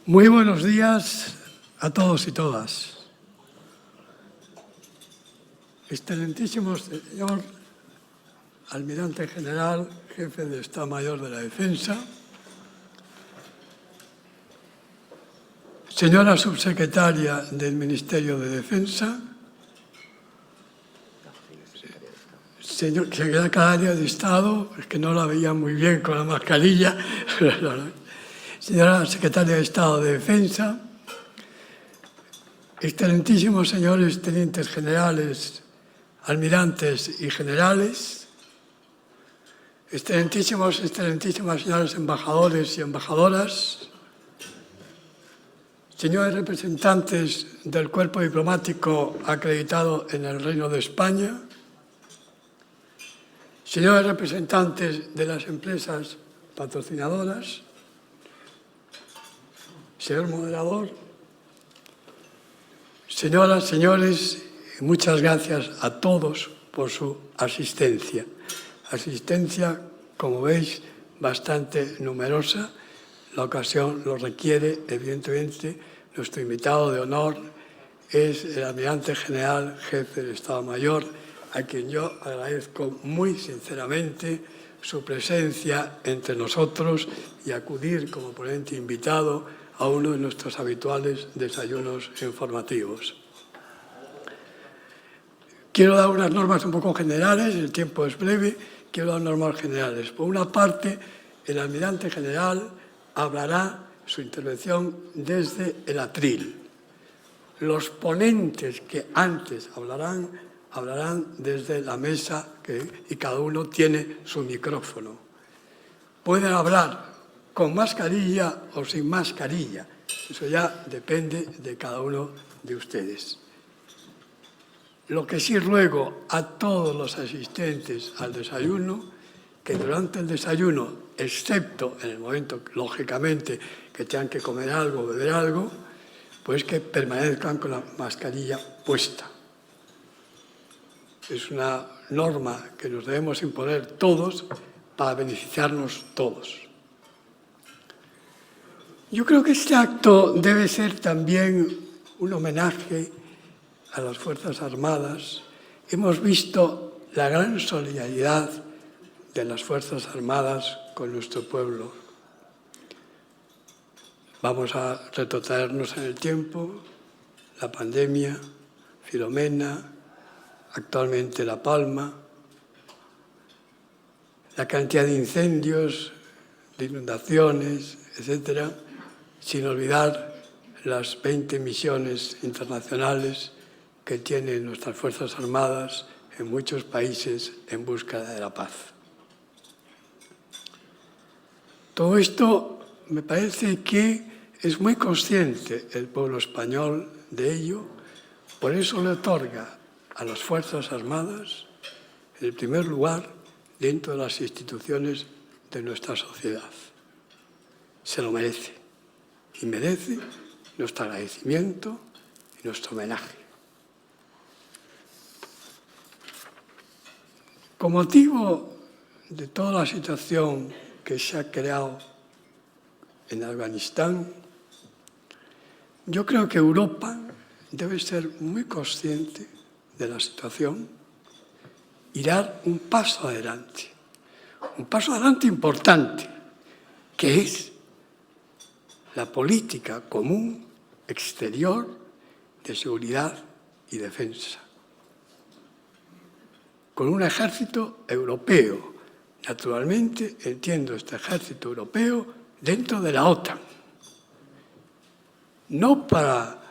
Muy buenos días a todos y todas. Excelentísimo señor Almirante General, Jefe de Estado Mayor de la Defensa, señora Subsecretaria del Ministerio de Defensa, señor Secretario de Estado, es que no la veía muy bien con la mascarilla, señora Secretaria de Estado de Defensa, excelentísimos señores tenientes generales, almirantes y generales, excelentísimas señores embajadores y embajadoras, señores representantes del cuerpo diplomático acreditado en el Reino de España, señores representantes de las empresas patrocinadoras, señor moderador, señoras, señores, muchas gracias a todos por su asistencia. Asistencia, como veis, bastante numerosa. La ocasión lo requiere, evidentemente. Nuestro invitado de honor es el Almirante General, Jefe del Estado Mayor, a quien yo agradezco muy sinceramente su presencia entre nosotros y acudir como ponente invitado a uno de nuestros habituales desayunos informativos. Quiero dar unas normas un poco generales, el tiempo es breve, quiero dar normas generales. Por una parte, el Almirante General hablará su intervención desde el atril. Los ponentes que antes hablarán desde la mesa y cada uno tiene su micrófono. Pueden hablar con mascarilla o sin mascarilla. Eso ya depende de cada uno de ustedes. Lo que sí ruego a todos los asistentes al desayuno, que durante el desayuno, excepto en el momento, lógicamente, que tengan que comer algo o beber algo, pues que permanezcan con la mascarilla puesta. Es una norma que nos debemos imponer todos para beneficiarnos todos. Yo creo que este acto debe ser también un homenaje a las Fuerzas Armadas. Hemos visto la gran solidaridad de las Fuerzas Armadas con nuestro pueblo. Vamos a retrotraernos en el tiempo, la pandemia, Filomena, actualmente La Palma, la cantidad de incendios, de inundaciones, etcétera, sin olvidar las 20 misiones internacionales que tienen nuestras Fuerzas Armadas en muchos países en búsqueda de la paz. Todo esto me parece que es muy consciente el pueblo español de ello, por eso le otorga a las Fuerzas Armadas, en el primer lugar, dentro de las instituciones de nuestra sociedad. Se lo merece y merece nuestro agradecimiento y nuestro homenaje. Con motivo de toda la situación que se ha creado en Afganistán, yo creo que Europa debe ser muy consciente de la situación y dar un paso adelante importante, que es la política común exterior de seguridad y defensa, con un ejército europeo. Naturalmente, entiendo este ejército europeo dentro de la OTAN, no para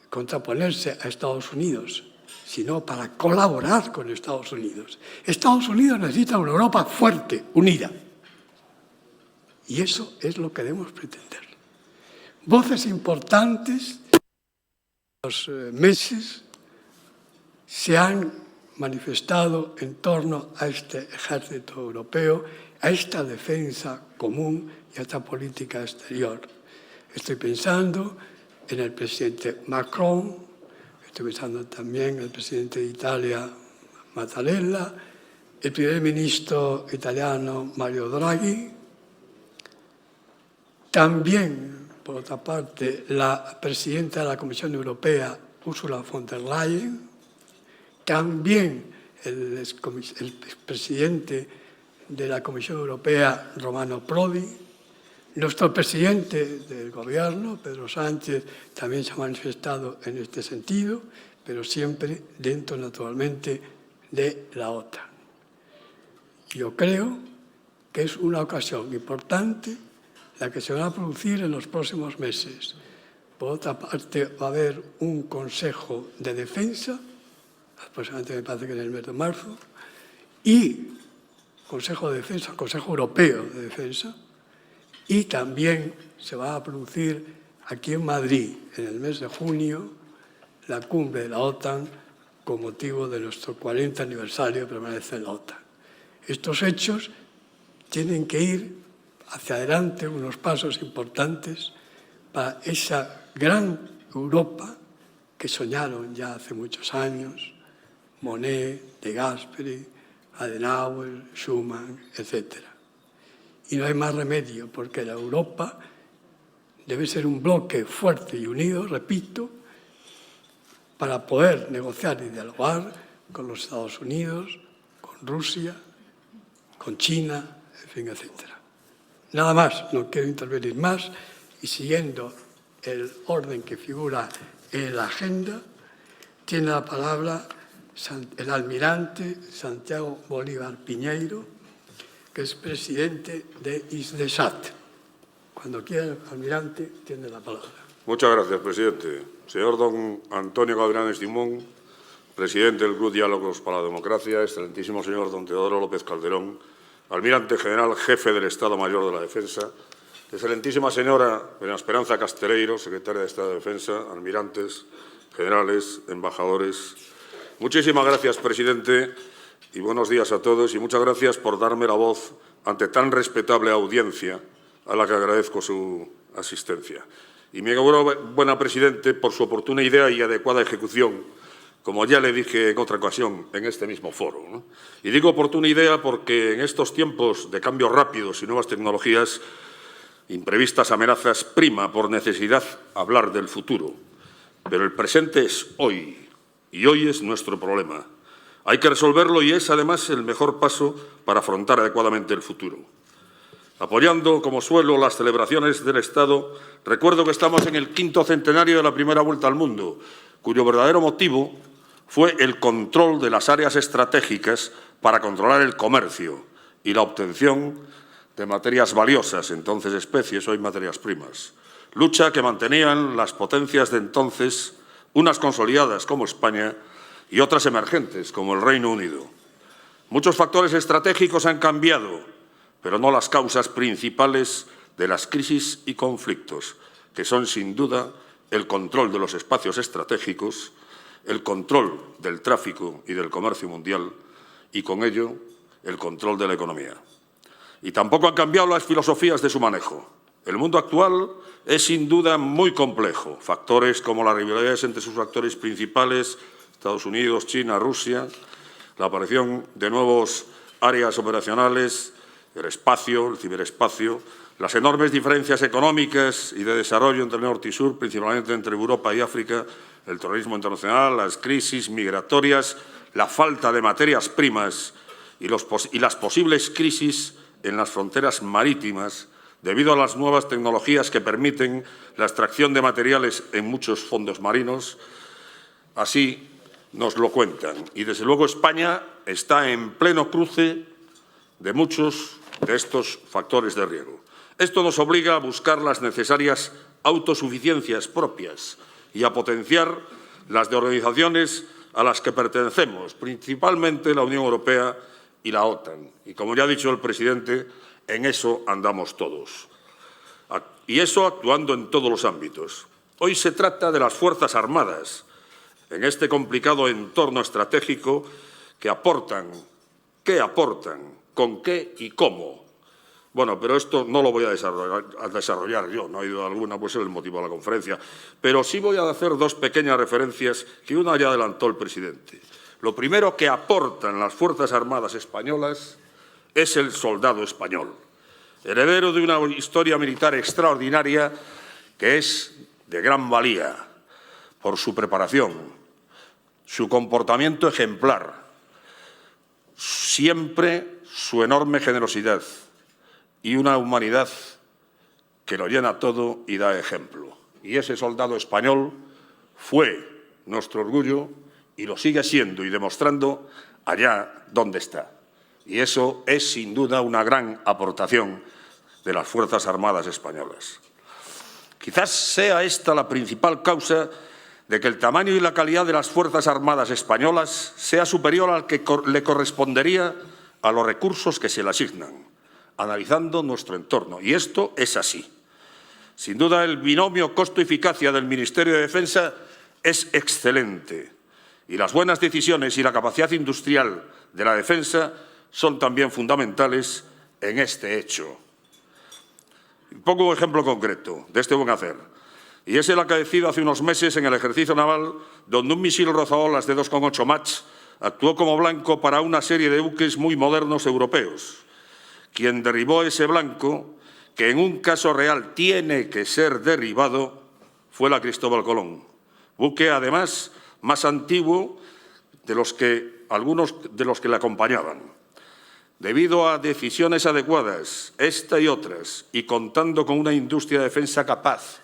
contraponerse a Estados Unidos, sino para colaborar con Estados Unidos. Estados Unidos necesita una Europa fuerte, unida. Y eso es lo que debemos pretender. Voces importantes en los meses se han manifestado en torno a este ejército europeo, a esta defensa común y a esta política exterior. Estoy pensando en el presidente Macron, estoy pensando también en el presidente de Italia, Mattarella, el primer ministro italiano, Mario Draghi. También por otra parte, la presidenta de la Comisión Europea, Ursula von der Leyen, también el expresidente de la Comisión Europea, Romano Prodi, nuestro presidente del Gobierno, Pedro Sánchez, también se ha manifestado en este sentido, pero siempre dentro, naturalmente, de la OTAN. Yo creo que es una ocasión importante la que se va a producir en los próximos meses. Por otra parte, va a haber un Consejo de Defensa, aproximadamente me parece que en el mes de marzo, y Consejo de Defensa, Consejo Europeo de Defensa, y también se va a producir aquí en Madrid, en el mes de junio, la cumbre de la OTAN con motivo de nuestro 40 aniversario de permanencia en la OTAN. Estos hechos tienen que ir hacia adelante unos pasos importantes para esa gran Europa que soñaron ya hace muchos años Monnet, De Gasperi, Adenauer, Schuman, etc. Y no hay más remedio, porque la Europa debe ser un bloque fuerte y unido, repito, para poder negociar y dialogar con los Estados Unidos, con Rusia, con China, en fin, etc. Nada más, no quiero intervenir más, y siguiendo el orden que figura en la agenda, tiene la palabra el almirante Santiago Bolívar Piñeiro, que es presidente de ISDESAT. Cuando quiera, el almirante tiene la palabra. Muchas gracias, presidente. Señor don Antonio Gavilanes Dimón, presidente del Club Diálogos para la Democracia, excelentísimo señor don Teodoro López Calderón, almirante general, jefe del Estado Mayor de la Defensa, excelentísima señora doña Esperanza Casteleiro, secretaria de Estado de Defensa, almirantes, generales, embajadores. Muchísimas gracias, presidente, y buenos días a todos, y muchas gracias por darme la voz ante tan respetable audiencia a la que agradezco su asistencia. Y me enhorabuena, presidente, por su oportuna idea y adecuada ejecución, como ya le dije en otra ocasión en este mismo foro, ¿no? Y digo oportuna idea porque en estos tiempos de cambios rápidos y nuevas tecnologías, imprevistas amenazas, prima por necesidad hablar del futuro. Pero el presente es hoy, y hoy es nuestro problema. Hay que resolverlo y es, además, el mejor paso para afrontar adecuadamente el futuro. Apoyando, como suelo, las celebraciones del Estado, recuerdo que estamos en el 5º centenario de la primera vuelta al mundo, cuyo verdadero motivo fue el control de las áreas estratégicas para controlar el comercio y la obtención de materias valiosas, entonces especies, hoy materias primas. Lucha que mantenían las potencias de entonces, unas consolidadas como España y otras emergentes como el Reino Unido. Muchos factores estratégicos han cambiado, pero no las causas principales de las crisis y conflictos, que son, sin duda, el control de los espacios estratégicos, el control del tráfico y del comercio mundial y, con ello, el control de la economía. Y tampoco han cambiado las filosofías de su manejo. El mundo actual es, sin duda, muy complejo. Factores como las rivalidades entre sus actores principales, Estados Unidos, China, Rusia, la aparición de nuevas áreas operacionales, el espacio, el ciberespacio, las enormes diferencias económicas y de desarrollo entre el norte y sur, principalmente entre Europa y África, el terrorismo internacional, las crisis migratorias, la falta de materias primas y las posibles crisis en las fronteras marítimas debido a las nuevas tecnologías que permiten la extracción de materiales en muchos fondos marinos. Así nos lo cuentan. Y, desde luego, España está en pleno cruce de muchos de estos factores de riesgo. Esto nos obliga a buscar las necesarias autosuficiencias propias y a potenciar las de organizaciones a las que pertenecemos, principalmente la Unión Europea y la OTAN. Y, como ya ha dicho el presidente, en eso andamos todos. Y eso actuando en todos los ámbitos. Hoy se trata de las Fuerzas Armadas, en este complicado entorno estratégico, que aportan, ¿qué aportan? ¿Con qué y cómo? Bueno, pero esto no lo voy a desarrollar yo, no ha ido alguna, pues es el motivo de la conferencia. Pero sí voy a hacer dos pequeñas referencias que una ya adelantó el presidente. Lo primero que aportan las Fuerzas Armadas españolas es el soldado español, heredero de una historia militar extraordinaria que es de gran valía por su preparación, su comportamiento ejemplar, siempre su enorme generosidad y una humanidad que lo llena todo y da ejemplo. Y ese soldado español fue nuestro orgullo y lo sigue siendo y demostrando allá donde está. Y eso es, sin duda, una gran aportación de las Fuerzas Armadas españolas. Quizás sea esta la principal causa de que el tamaño y la calidad de las Fuerzas Armadas españolas sea superior al que le correspondería a los recursos que se le asignan, analizando nuestro entorno. Y esto es así. Sin duda, el binomio costo-eficacia del Ministerio de Defensa es excelente y las buenas decisiones y la capacidad industrial de la defensa son también fundamentales en este hecho. Pongo un ejemplo concreto de este buen hacer, y es el acaecido hace unos meses en el ejercicio naval, donde un misil rozaolas de 2,8 Mach actuó como blanco para una serie de buques muy modernos europeos. Quien derribó ese blanco, que en un caso real tiene que ser derribado, fue la Cristóbal Colón, buque además más antiguo de algunos de los que le acompañaban. Debido a decisiones adecuadas, esta y otras, y contando con una industria de defensa capaz,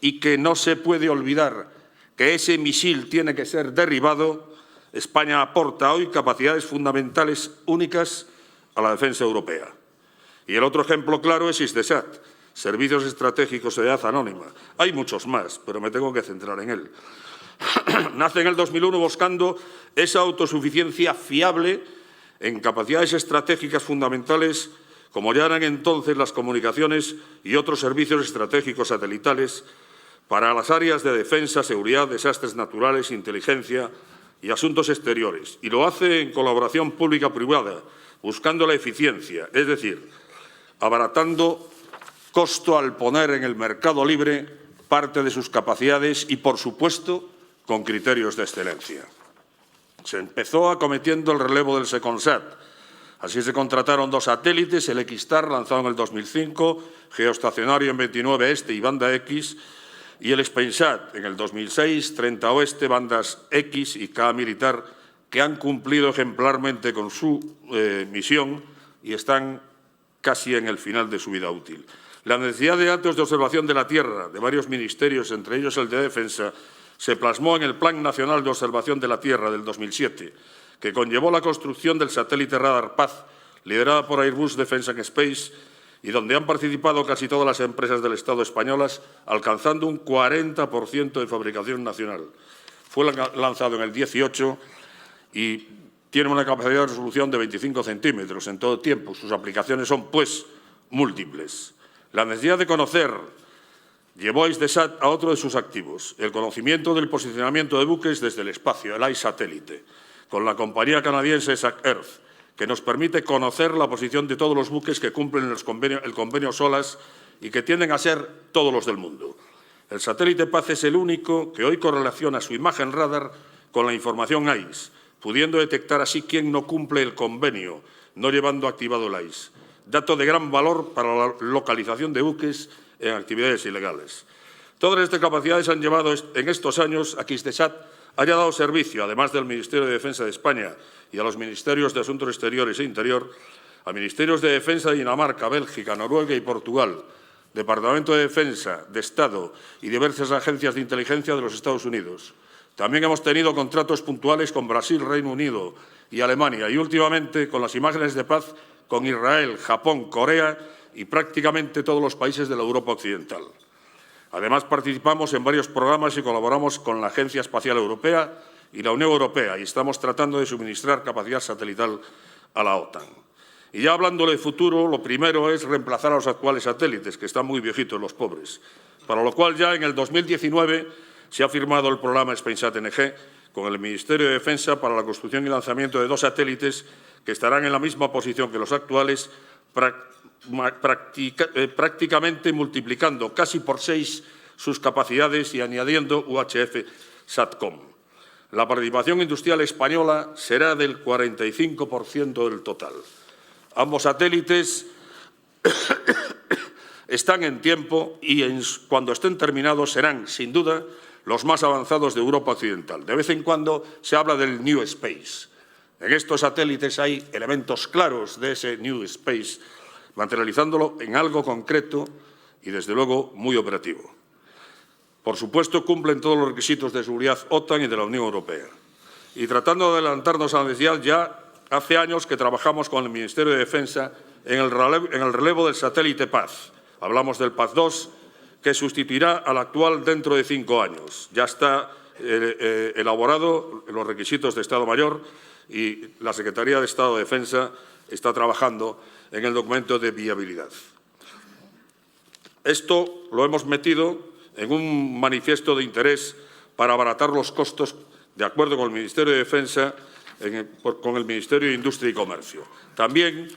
y que no se puede olvidar que ese misil tiene que ser derribado, España aporta hoy capacidades fundamentales únicas a la defensa europea. Y el otro ejemplo claro es Hisdesat, Servicios Estratégicos de Edad Anónima. Hay muchos más, pero me tengo que centrar en él. Nace en el 2001 buscando esa autosuficiencia fiable en capacidades estratégicas fundamentales, como ya eran entonces las comunicaciones y otros servicios estratégicos satelitales, para las áreas de defensa, seguridad, desastres naturales, inteligencia y asuntos exteriores. Y lo hace en colaboración pública-privada, buscando la eficiencia, es decir, abaratando costo al poner en el mercado libre parte de sus capacidades y, por supuesto, con criterios de excelencia. Se empezó acometiendo el relevo del Seconsat. Así se contrataron 2 satélites, el XSTAR, lanzado en el 2005, geoestacionario en 29 Este y banda X, y el Spainsat en el 2006, 30 Oeste, bandas X y K militar, que han cumplido ejemplarmente con su misión y están casi en el final de su vida útil. La necesidad de datos de observación de la Tierra de varios ministerios, entre ellos el de Defensa, se plasmó en el Plan Nacional de Observación de la Tierra del 2007, que conllevó la construcción del satélite Radar Paz, liderada por Airbus Defence and Space, y donde han participado casi todas las empresas del Estado españolas, alcanzando un 40% de fabricación nacional. Fue lanzado en el 18 y tiene una capacidad de resolución de 25 centímetros en todo tiempo. Sus aplicaciones son, pues, múltiples. La necesidad de conocer llevó a Hisdesat a otro de sus activos, el conocimiento del posicionamiento de buques desde el espacio, el iSatélite, con la compañía canadiense SAC-Earth, que nos permite conocer la posición de todos los buques que cumplen el convenio SOLAS y que tienden a ser todos los del mundo. El satélite Paz es el único que hoy correlaciona su imagen radar con la información AIS, pudiendo detectar así quién no cumple el convenio, no llevando activado el AIS. Dato de gran valor para la localización de buques en actividades ilegales. Todas estas capacidades han llevado en estos años a que Hisdesat haya dado servicio, además del Ministerio de Defensa de España y a los Ministerios de Asuntos Exteriores e Interior, a Ministerios de Defensa de Dinamarca, Bélgica, Noruega y Portugal, Departamento de Defensa, de Estado y diversas agencias de inteligencia de los Estados Unidos. También hemos tenido contratos puntuales con Brasil, Reino Unido y Alemania, y últimamente con las imágenes de paz con Israel, Japón, Corea y prácticamente todos los países de la Europa Occidental. Además, participamos en varios programas y colaboramos con la Agencia Espacial Europea y la Unión Europea, y estamos tratando de suministrar capacidad satelital a la OTAN. Y ya hablando de futuro, lo primero es reemplazar a los actuales satélites, que están muy viejitos los pobres, para lo cual ya en el 2019 se ha firmado el programa Spainsat-NG con el Ministerio de Defensa para la construcción y lanzamiento de 2 satélites que estarán en la misma posición que los actuales, prácticamente multiplicando casi por 6 sus capacidades y añadiendo UHF SATCOM. La participación industrial española será del 45% del total. Ambos satélites están en tiempo y cuando estén terminados serán, sin duda, los más avanzados de Europa Occidental. De vez en cuando se habla del New Space. En estos satélites hay elementos claros de ese New Space, materializándolo en algo concreto y, desde luego, muy operativo. Por supuesto, cumplen todos los requisitos de seguridad OTAN y de la Unión Europea. Y tratando de adelantarnos a la necesidad, ya hace años que trabajamos con el Ministerio de Defensa en el relevo del satélite Paz. Hablamos del Paz 2, que sustituirá al actual dentro de 5 años. Ya está elaborado los requisitos de Estado Mayor y la Secretaría de Estado de Defensa está trabajando en el documento de viabilidad. Esto lo hemos metido en un manifiesto de interés para abaratar los costos, de acuerdo con el Ministerio de Defensa, con el Ministerio de Industria y Comercio. También,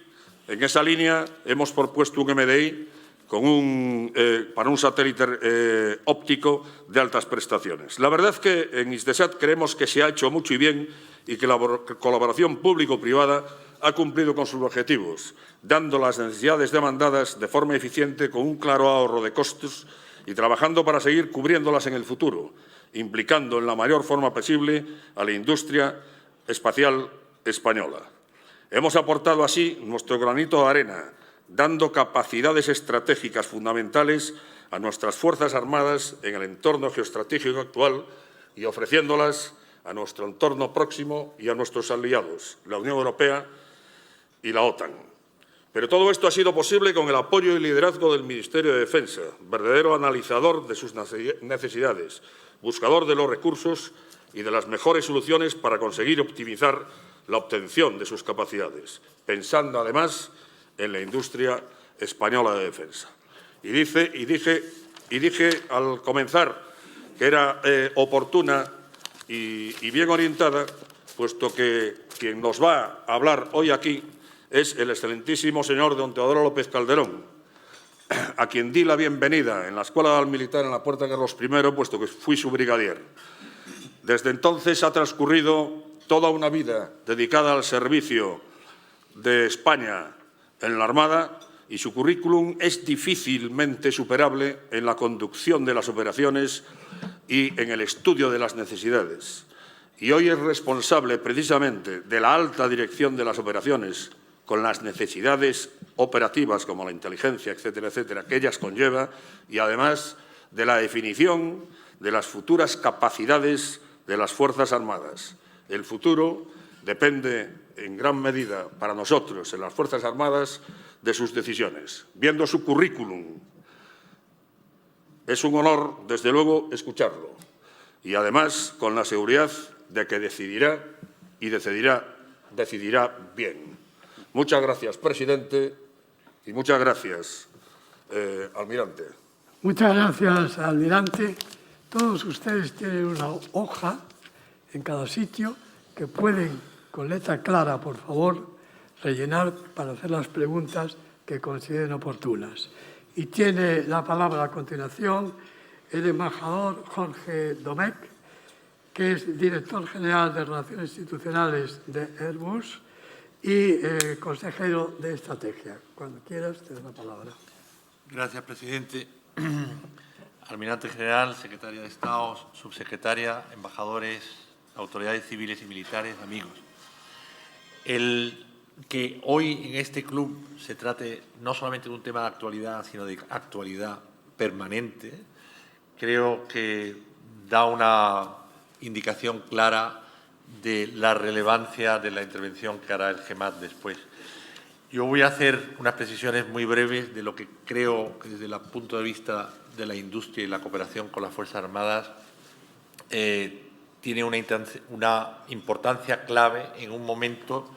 en esa línea, hemos propuesto un MDI para un satélite óptico de altas prestaciones. La verdad es que en Hisdesat creemos que se ha hecho mucho y bien y que la colaboración público-privada ha cumplido con sus objetivos, dando las necesidades demandadas de forma eficiente con un claro ahorro de costos y trabajando para seguir cubriéndolas en el futuro, implicando en la mayor forma posible a la industria espacial española. Hemos aportado así nuestro granito de arena, dando capacidades estratégicas fundamentales a nuestras Fuerzas Armadas en el entorno geoestratégico actual y ofreciéndolas a nuestro entorno próximo y a nuestros aliados, la Unión Europea y la OTAN. Pero todo esto ha sido posible con el apoyo y liderazgo del Ministerio de Defensa, verdadero analizador de sus necesidades, buscador de los recursos y de las mejores soluciones para conseguir optimizar la obtención de sus capacidades, pensando además en la industria española de defensa. Y dije al comenzar que era oportuna y bien orientada, puesto que quien nos va a hablar hoy aquí es el excelentísimo señor don Teodoro López Calderón, a quien di la bienvenida en la Escuela Militar en la Puerta de Carlos I, puesto que fui su brigadier. Desde entonces ha transcurrido toda una vida dedicada al servicio de España en la Armada y su currículum es difícilmente superable en la conducción de las operaciones y en el estudio de las necesidades. Y hoy es responsable precisamente de la alta dirección de las operaciones con las necesidades operativas como la inteligencia, etcétera, etcétera, que ellas conlleva y además de la definición de las futuras capacidades de las Fuerzas Armadas. El futuro depende en gran medida para nosotros en las Fuerzas Armadas de sus decisiones. Viendo su currículum, es un honor, desde luego, escucharlo y además con la seguridad de que decidirá y decidirá bien. Muchas gracias, presidente, y muchas gracias, almirante. Muchas gracias, almirante. Todos ustedes tienen una hoja en cada sitio que pueden, con letra clara, por favor, rellenar para hacer las preguntas que consideren oportunas. Y tiene la palabra a continuación el embajador Jorge Domecq, que es director general de Relaciones Institucionales de Airbus y consejero de Estrategia. Cuando quieras, te doy la palabra. Gracias, presidente. Almirante general, secretaria de Estado, subsecretaria, embajadores, autoridades civiles y militares, amigos. El que hoy en este club se trate no solamente de un tema de actualidad, sino de actualidad permanente, creo que da una indicación clara de la relevancia de la intervención que hará el GEMAT después. Yo voy a hacer unas precisiones muy breves de lo que creo que desde el punto de vista de la industria y la cooperación con las Fuerzas Armadas tiene una importancia clave en un momento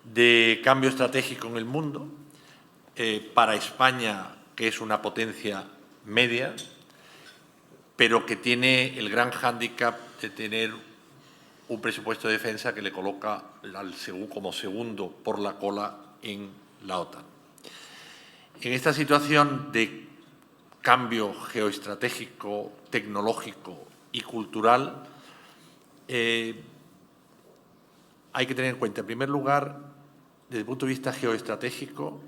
de cambio estratégico en el mundo, para España, que es una potencia media, pero que tiene el gran hándicap de tener un presupuesto de defensa que le coloca como segundo por la cola en la OTAN. En esta situación de cambio geoestratégico, tecnológico y cultural, hay que tener en cuenta, en primer lugar, desde el punto de vista geoestratégico,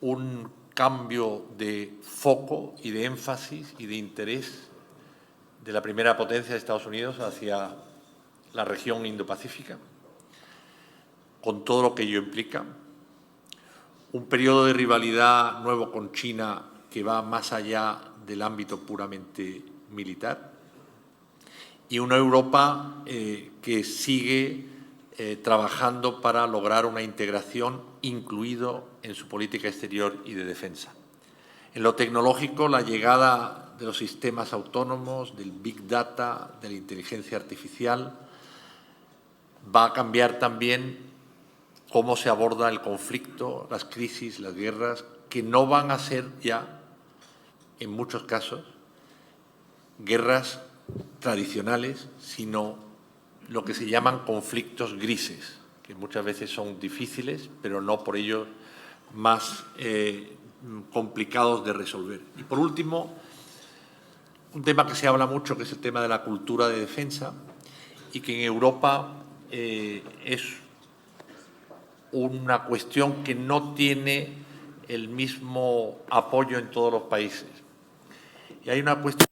un cambio de foco y de énfasis y de interés de la primera potencia de Estados Unidos hacia la región Indo-Pacífica, con todo lo que ello implica. Un periodo de rivalidad nuevo con China que va más allá del ámbito puramente militar. Y una Europa que sigue trabajando para lograr una integración incluido en su política exterior y de defensa. En lo tecnológico, la llegada de los sistemas autónomos, del Big Data, de la inteligencia artificial, va a cambiar también cómo se aborda el conflicto, las crisis, las guerras, que no van a ser ya, en muchos casos, guerras tradicionales, sino lo que se llaman conflictos grises, que muchas veces son difíciles, pero no por ello más complicados de resolver. Y por último, un tema que se habla mucho, que es el tema de la cultura de defensa, y que en Europa es una cuestión que no tiene el mismo apoyo en todos los países. Y hay una cuestión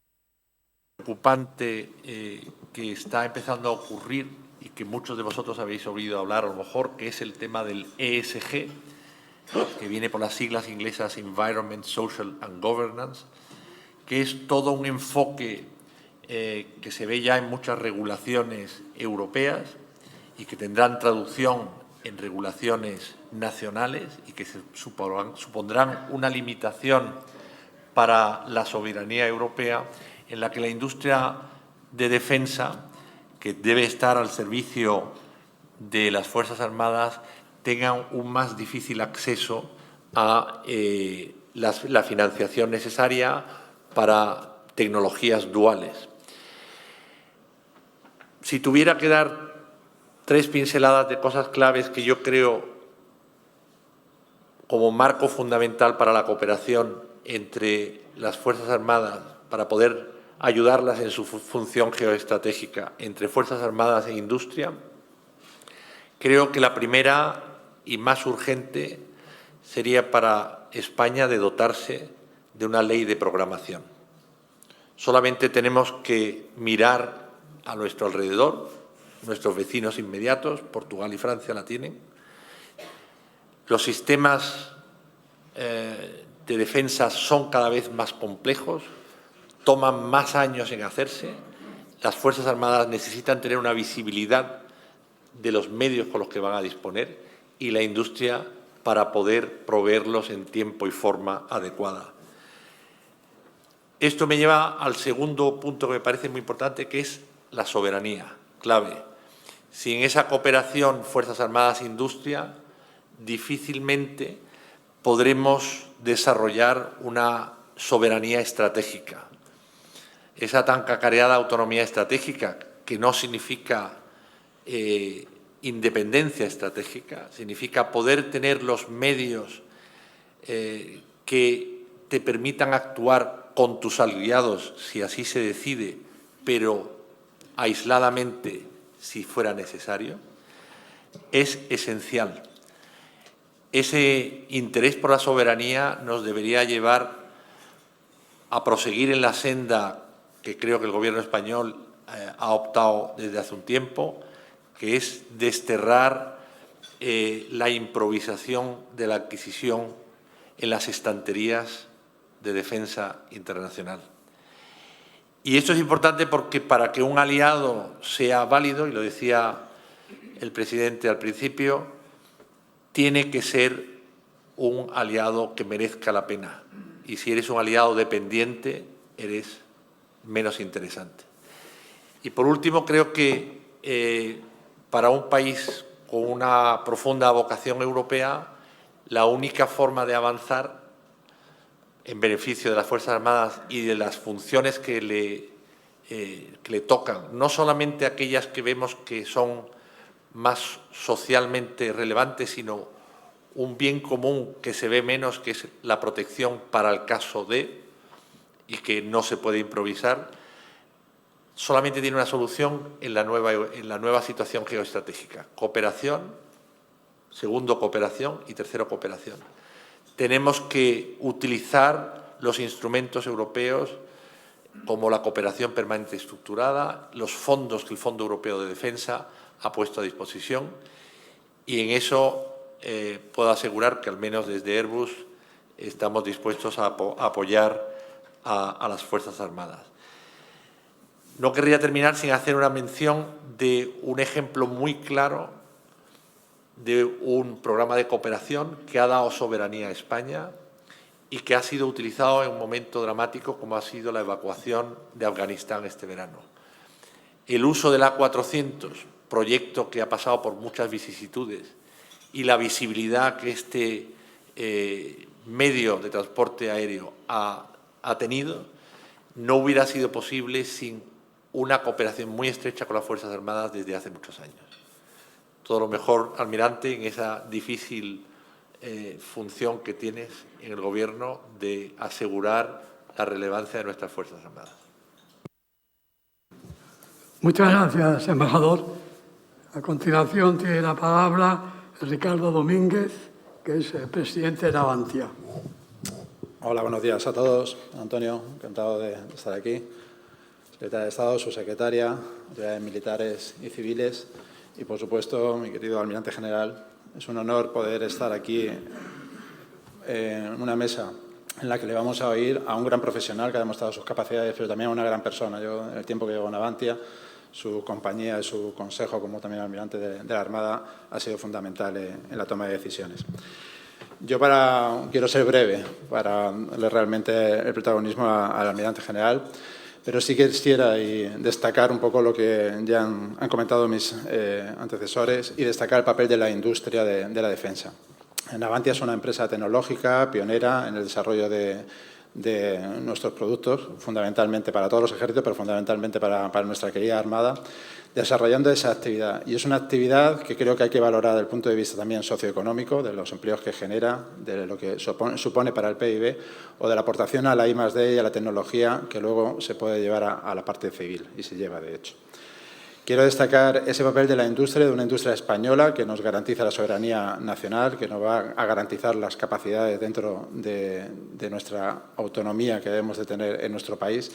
preocupante que está empezando a ocurrir y que muchos de vosotros habéis oído hablar a lo mejor, que es el tema del ESG, que viene por las siglas inglesas Environment, Social and Governance, que es todo un enfoque que se ve ya en muchas regulaciones europeas y que tendrán traducción en regulaciones nacionales y que supondrán una limitación para la soberanía europea, en la que la industria de defensa, que debe estar al servicio de las Fuerzas Armadas, tengan un más difícil acceso a la financiación necesaria para tecnologías duales. Si tuviera que dar 3 pinceladas de cosas claves que yo creo como marco fundamental para la cooperación entre las Fuerzas Armadas, para poder ayudarlas en su función geoestratégica entre Fuerzas Armadas e industria, creo que la primera y más urgente sería para España de dotarse de una ley de programación. Solamente tenemos que mirar a nuestro alrededor, nuestros vecinos inmediatos, Portugal y Francia la tienen. Los sistemas de defensa son cada vez más complejos, toman más años en hacerse. Las Fuerzas Armadas necesitan tener una visibilidad de los medios con los que van a disponer y la industria para poder proveerlos en tiempo y forma adecuada. Esto me lleva al segundo punto que me parece muy importante, que es la soberanía, clave. Sin esa cooperación Fuerzas Armadas-Industria, difícilmente podremos desarrollar una soberanía estratégica. Esa tan cacareada autonomía estratégica, que no significa independencia estratégica, significa poder tener los medios que te permitan actuar con tus aliados, si así se decide, pero aisladamente si fuera necesario, es esencial. Ese interés por la soberanía nos debería llevar a proseguir en la senda que creo que el Gobierno español ha optado desde hace un tiempo, que es desterrar la improvisación de la adquisición en las estanterías de defensa internacional. Y esto es importante porque para que un aliado sea válido, y lo decía el presidente al principio, tiene que ser un aliado que merezca la pena. Y si eres un aliado dependiente, eres menos interesante. Y por último, creo que para un país con una profunda vocación europea, la única forma de avanzar en beneficio de las Fuerzas Armadas y de las funciones que le tocan, no solamente aquellas que vemos que son más socialmente relevantes, sino un bien común que se ve menos, que es la protección para el caso de, y que no se puede improvisar, solamente tiene una solución en la nueva situación geoestratégica. Cooperación, segundo, cooperación y tercero, cooperación. tenemos que utilizar los instrumentos europeos como la cooperación permanente estructurada, los fondos que el Fondo Europeo de Defensa ha puesto a disposición, y en eso puedo asegurar que al menos desde Airbus estamos dispuestos a apoyar a las Fuerzas Armadas. No querría terminar sin hacer una mención de un ejemplo muy claro de un programa de cooperación que ha dado soberanía a España y que ha sido utilizado en un momento dramático como ha sido la evacuación de Afganistán este verano. El uso del A400, proyecto que ha pasado por muchas vicisitudes, y la visibilidad que este medio de transporte aéreo ha tenido, no hubiera sido posible sin una cooperación muy estrecha con las Fuerzas Armadas desde hace muchos años. Todo lo mejor, almirante, en esa difícil función que tienes en el Gobierno de asegurar la relevancia de nuestras Fuerzas Armadas. Muchas gracias, embajador. A continuación tiene la palabra Ricardo Domínguez, que es el presidente de Navantia. Hola, buenos días a todos. Antonio, encantado de estar aquí. Secretaria de Estado, subsecretaria, autoridades militares y civiles y, por supuesto, mi querido almirante general. Es un honor poder estar aquí en una mesa en la que le vamos a oír a un gran profesional que ha demostrado sus capacidades, pero también a una gran persona. Yo, en el tiempo que llevo en Navantia, su compañía y su consejo, como también almirante de la Armada, ha sido fundamental en la toma de decisiones. Yo quiero ser breve para darle realmente el protagonismo al almirante general, pero sí quisiera destacar un poco lo que ya han comentado mis antecesores y destacar el papel de la industria de la defensa. Navantia es una empresa tecnológica, pionera en el desarrollo de nuestros productos, fundamentalmente para todos los ejércitos, pero fundamentalmente para nuestra querida Armada, desarrollando esa actividad. Y es una actividad que creo que hay que valorar desde el punto de vista también socioeconómico, de los empleos que genera, de lo que supone para el PIB o de la aportación a la I+D y a la tecnología que luego se puede llevar a la parte civil y se lleva, de hecho. Quiero destacar ese papel de la industria, de una industria española que nos garantiza la soberanía nacional, que nos va a garantizar las capacidades dentro de nuestra autonomía que debemos de tener en nuestro país,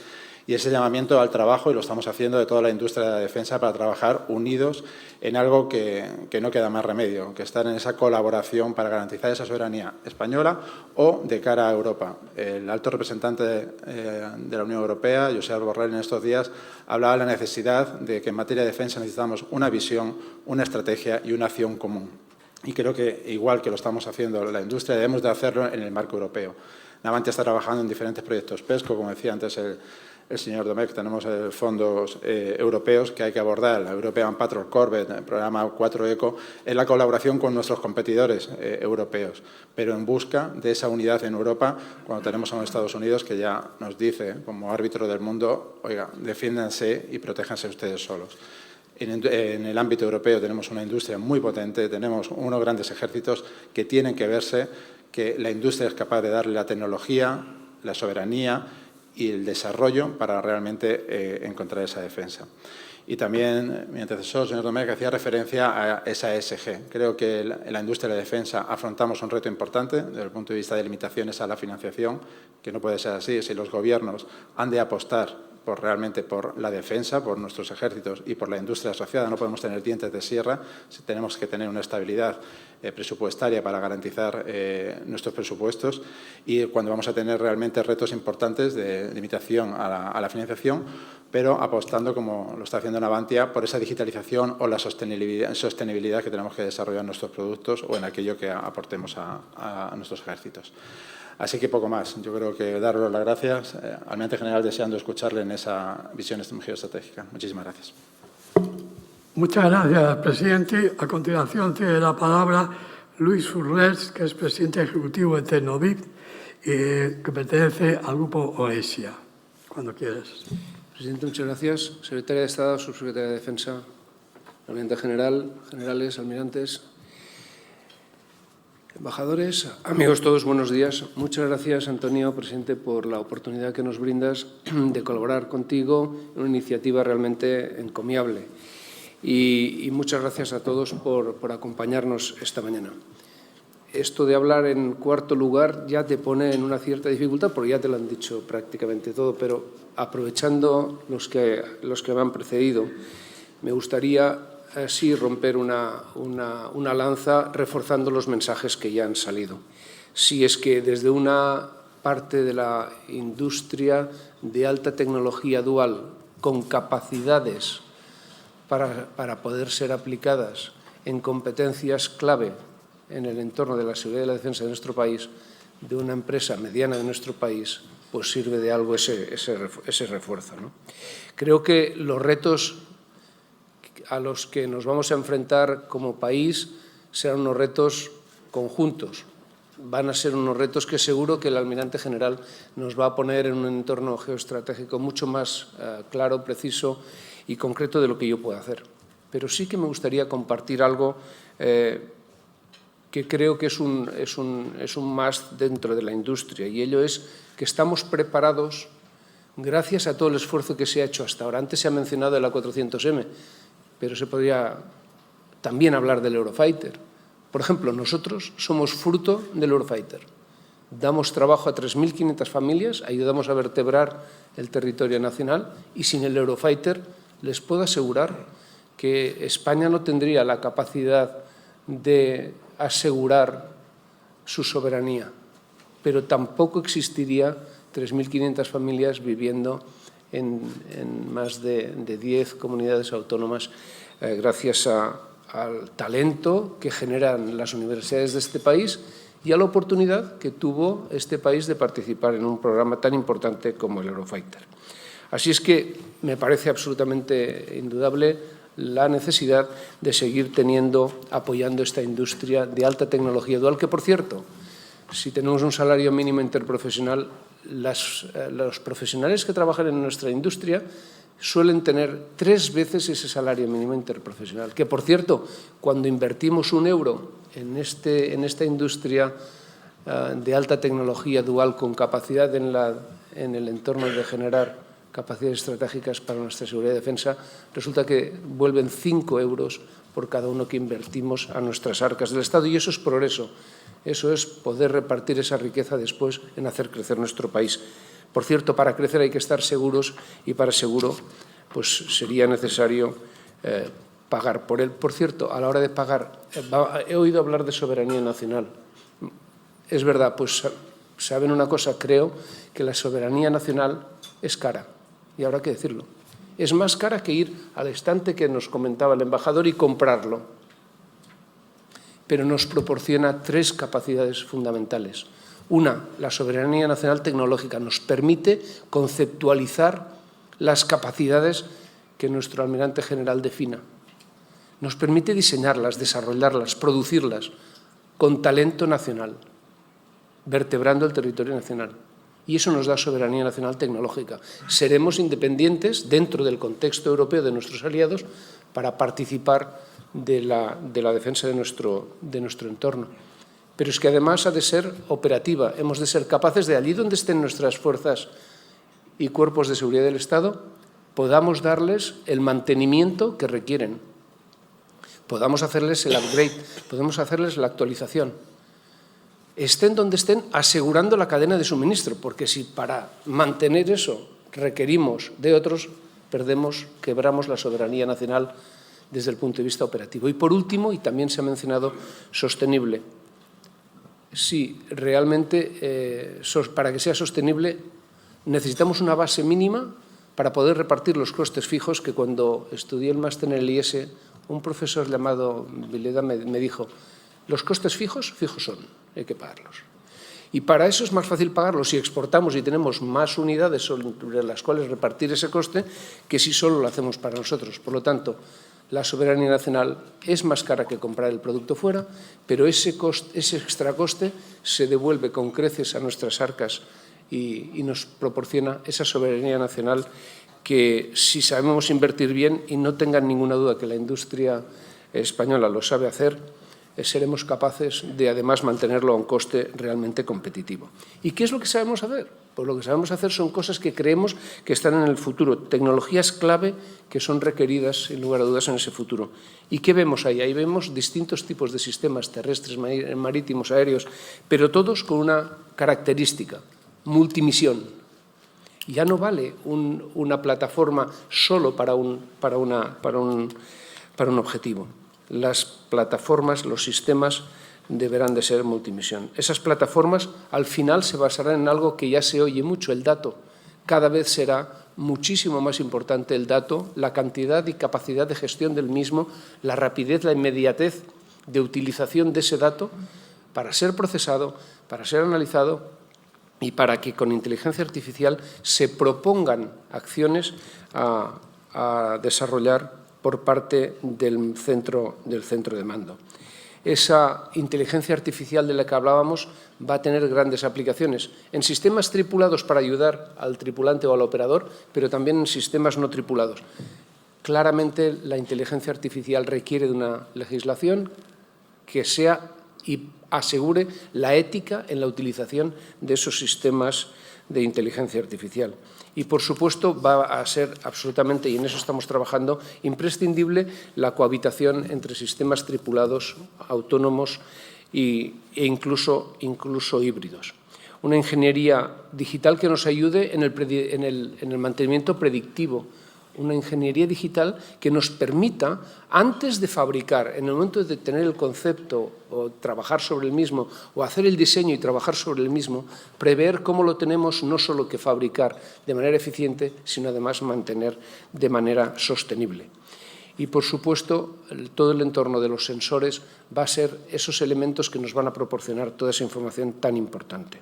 y ese llamamiento al trabajo, y lo estamos haciendo de toda la industria de la defensa, para trabajar unidos en algo que no queda más remedio, que estar en esa colaboración para garantizar esa soberanía española o de cara a Europa. El alto representante de la Unión Europea, Josep Borrell, en estos días hablaba de la necesidad de que en materia de defensa necesitamos una visión, una estrategia y una acción común. Y creo que, igual que lo estamos haciendo la industria, debemos de hacerlo en el marco europeo. Navantia está trabajando en diferentes proyectos PESCO, como decía antes el señor Domecq. Tenemos fondos europeos que hay que abordar, la European Patrol Corps, el programa 4ECO, en la colaboración con nuestros competidores europeos, pero en busca de esa unidad en Europa, cuando tenemos a los Estados Unidos que ya nos dice, como árbitro del mundo, oiga, defiéndanse y protéjanse ustedes solos. En el ámbito europeo tenemos una industria muy potente, tenemos unos grandes ejércitos que tienen que verse que la industria es capaz de darle la tecnología, la soberanía y el desarrollo para realmente encontrar esa defensa. Y también mi antecesor, señor Domecq, hacía referencia a esa ESG. Creo que en la industria de la defensa afrontamos un reto importante desde el punto de vista de limitaciones a la financiación, que no puede ser así. Si los gobiernos han de apostar realmente por la defensa, por nuestros ejércitos y por la industria asociada, no podemos tener dientes de sierra, tenemos que tener una estabilidad presupuestaria para garantizar nuestros presupuestos, y cuando vamos a tener realmente retos importantes de limitación a la financiación, pero apostando, como lo está haciendo Navantia, por esa digitalización o la sostenibilidad que tenemos que desarrollar en nuestros productos o en aquello que aportemos a nuestros ejércitos. Así que poco más. Yo creo que daros las gracias. Almirante General, deseando escucharle en esa visión geoestratégica. Muchísimas gracias. Muchas gracias, presidente. A continuación tiene la palabra Luis Furnés, que es presidente ejecutivo de Tecnovip, que pertenece al grupo OESIA. Cuando quieras. Presidente, muchas gracias. Secretaria de Estado, subsecretaria de Defensa, almirante general, generales, almirantes, embajadores, amigos todos, buenos días. Muchas gracias, Antonio, presidente, por la oportunidad que nos brindas de colaborar contigo en una iniciativa realmente encomiable. Y muchas gracias a todos por acompañarnos esta mañana. esto de hablar en cuarto lugar ya te pone en una cierta dificultad, porque ya te lo han dicho prácticamente todo, pero aprovechando los que me han precedido, me gustaría sí romper una lanza reforzando los mensajes que ya han salido. Si es que desde una parte de la industria de alta tecnología dual con capacidades para poder ser aplicadas en competencias clave en el entorno de la seguridad y la defensa de nuestro país, de una empresa mediana de nuestro país, pues sirve de algo ese refuerzo, ¿no? Creo que los retos a los que nos vamos a enfrentar como país serán unos retos conjuntos. Van a ser unos retos que seguro que el almirante general nos va a poner en un entorno geoestratégico mucho más claro, preciso y concreto de lo que yo pueda hacer. Pero sí que me gustaría compartir algo que creo que es un más dentro de la industria, y ello es que estamos preparados gracias a todo el esfuerzo que se ha hecho hasta ahora. Antes se ha mencionado el A400M, pero se podría también hablar del Eurofighter. Por ejemplo, nosotros somos fruto del Eurofighter. Damos trabajo a 3.500 familias, ayudamos a vertebrar el territorio nacional, y sin el Eurofighter les puedo asegurar que España no tendría la capacidad de asegurar su soberanía, pero tampoco existiría 3.500 familias viviendo en más de 10 comunidades autónomas gracias al talento que generan las universidades de este país y a la oportunidad que tuvo este país de participar en un programa tan importante como el Eurofighter. Así es que me parece absolutamente indudable la necesidad de seguir apoyando esta industria de alta tecnología dual, que, por cierto, si tenemos un salario mínimo interprofesional, los profesionales que trabajan en nuestra industria suelen tener 3 veces ese salario mínimo interprofesional, que, por cierto, cuando invertimos €1 en esta industria de alta tecnología dual con capacidad en el entorno de generar capacidades estratégicas para nuestra seguridad y defensa, resulta que vuelven 5 euros por cada uno que invertimos a nuestras arcas del Estado, y eso es progreso. Eso es poder repartir esa riqueza después en hacer crecer nuestro país. Por cierto, para crecer hay que estar seguros, y para seguro pues sería necesario pagar por él. Por cierto, a la hora de pagar, he oído hablar de soberanía nacional. Es verdad, pues saben una cosa, creo que la soberanía nacional es cara, y habrá que decirlo. Es más cara que ir al estante que nos comentaba el embajador y comprarlo, pero nos proporciona 3 capacidades fundamentales. Una, la soberanía nacional tecnológica nos permite conceptualizar las capacidades que nuestro almirante general defina. Nos permite diseñarlas, desarrollarlas, producirlas con talento nacional, vertebrando el territorio nacional. Y eso nos da soberanía nacional tecnológica. Seremos independientes dentro del contexto europeo de nuestros aliados para participar de la defensa de nuestro entorno. Pero es que además ha de ser operativa. Hemos de ser capaces de, allí donde estén nuestras fuerzas y cuerpos de seguridad del Estado, podamos darles el mantenimiento que requieren. Podamos hacerles el upgrade, podemos hacerles la actualización. Estén donde estén, asegurando la cadena de suministro, porque si para mantener eso requerimos de otros, quebramos la soberanía nacional desde el punto de vista operativo. Y por último, y también se ha mencionado, sostenible. Sí, realmente, para que sea sostenible, necesitamos una base mínima para poder repartir los costes fijos, que cuando estudié el máster en el IES, un profesor llamado Vileda me dijo: los costes fijos son, hay que pagarlos. Y para eso es más fácil pagarlos si exportamos y tenemos más unidades sobre las cuales repartir ese coste que si solo lo hacemos para nosotros. Por lo tanto, la soberanía nacional es más cara que comprar el producto fuera, pero ese extracoste se devuelve con creces a nuestras arcas y nos proporciona esa soberanía nacional que, si sabemos invertir bien, y no tengan ninguna duda que la industria española lo sabe hacer, seremos capaces de, además, mantenerlo a un coste realmente competitivo. ¿Y qué es lo que sabemos hacer? Pues lo que sabemos hacer son cosas que creemos que están en el futuro, tecnologías clave que son requeridas, sin lugar a dudas, en ese futuro. ¿Y qué vemos ahí? Ahí vemos distintos tipos de sistemas terrestres, marítimos, aéreos, pero todos con una característica: multimisión. Ya no vale una plataforma solo para un objetivo. Las plataformas, los sistemas, deberán de ser multimisión. Esas plataformas al final se basarán en algo que ya se oye mucho, el dato. Cada vez será muchísimo más importante el dato, la cantidad y capacidad de gestión del mismo, la rapidez, la inmediatez de utilización de ese dato para ser procesado, para ser analizado y para que con inteligencia artificial se propongan acciones a desarrollar por parte del centro de mando. Esa inteligencia artificial de la que hablábamos va a tener grandes aplicaciones en sistemas tripulados para ayudar al tripulante o al operador, pero también en sistemas no tripulados. Claramente, la inteligencia artificial requiere de una legislación que sea y asegure la ética en la utilización de esos sistemas de inteligencia artificial. Y, por supuesto, va a ser absolutamente, y en eso estamos trabajando, imprescindible la cohabitación entre sistemas tripulados, autónomos e incluso híbridos. Una ingeniería digital que nos ayude en el mantenimiento predictivo. Una ingeniería digital que nos permita, antes de fabricar, en el momento de tener el concepto o trabajar sobre el mismo, o hacer el diseño y trabajar sobre el mismo, prever cómo lo tenemos no solo que fabricar de manera eficiente, sino además mantener de manera sostenible. Y, por supuesto, todo el entorno de los sensores va a ser esos elementos que nos van a proporcionar toda esa información tan importante.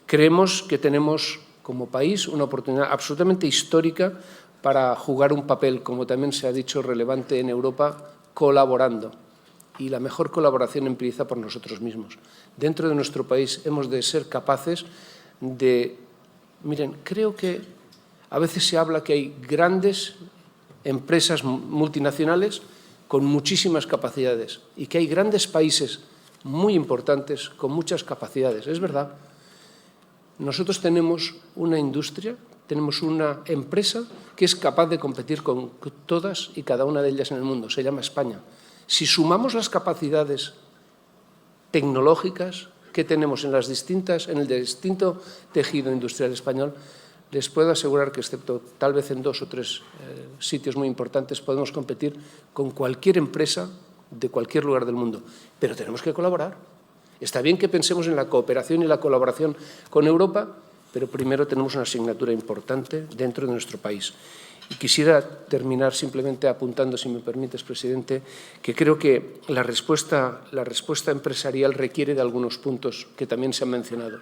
Creemos que tenemos, como país, una oportunidad absolutamente histórica para jugar un papel, como también se ha dicho, relevante en Europa, colaborando. Y la mejor colaboración empieza por nosotros mismos. Dentro de nuestro país hemos de ser capaces de... Miren, creo que a veces se habla que hay grandes empresas multinacionales con muchísimas capacidades y que hay grandes países muy importantes con muchas capacidades. Es verdad. Nosotros tenemos una industria, tenemos una empresa que es capaz de competir con todas y cada una de ellas en el mundo. Se llama España. Si sumamos las capacidades tecnológicas que tenemos en el distinto tejido industrial español, les puedo asegurar que, excepto tal vez en 2 o 3 sitios muy importantes, podemos competir con cualquier empresa de cualquier lugar del mundo. Pero tenemos que colaborar. Está bien que pensemos en la cooperación y la colaboración con Europa, pero primero tenemos una asignatura importante dentro de nuestro país. Y quisiera terminar simplemente apuntando, si me permites, presidente, que creo que la respuesta empresarial requiere de algunos puntos que también se han mencionado.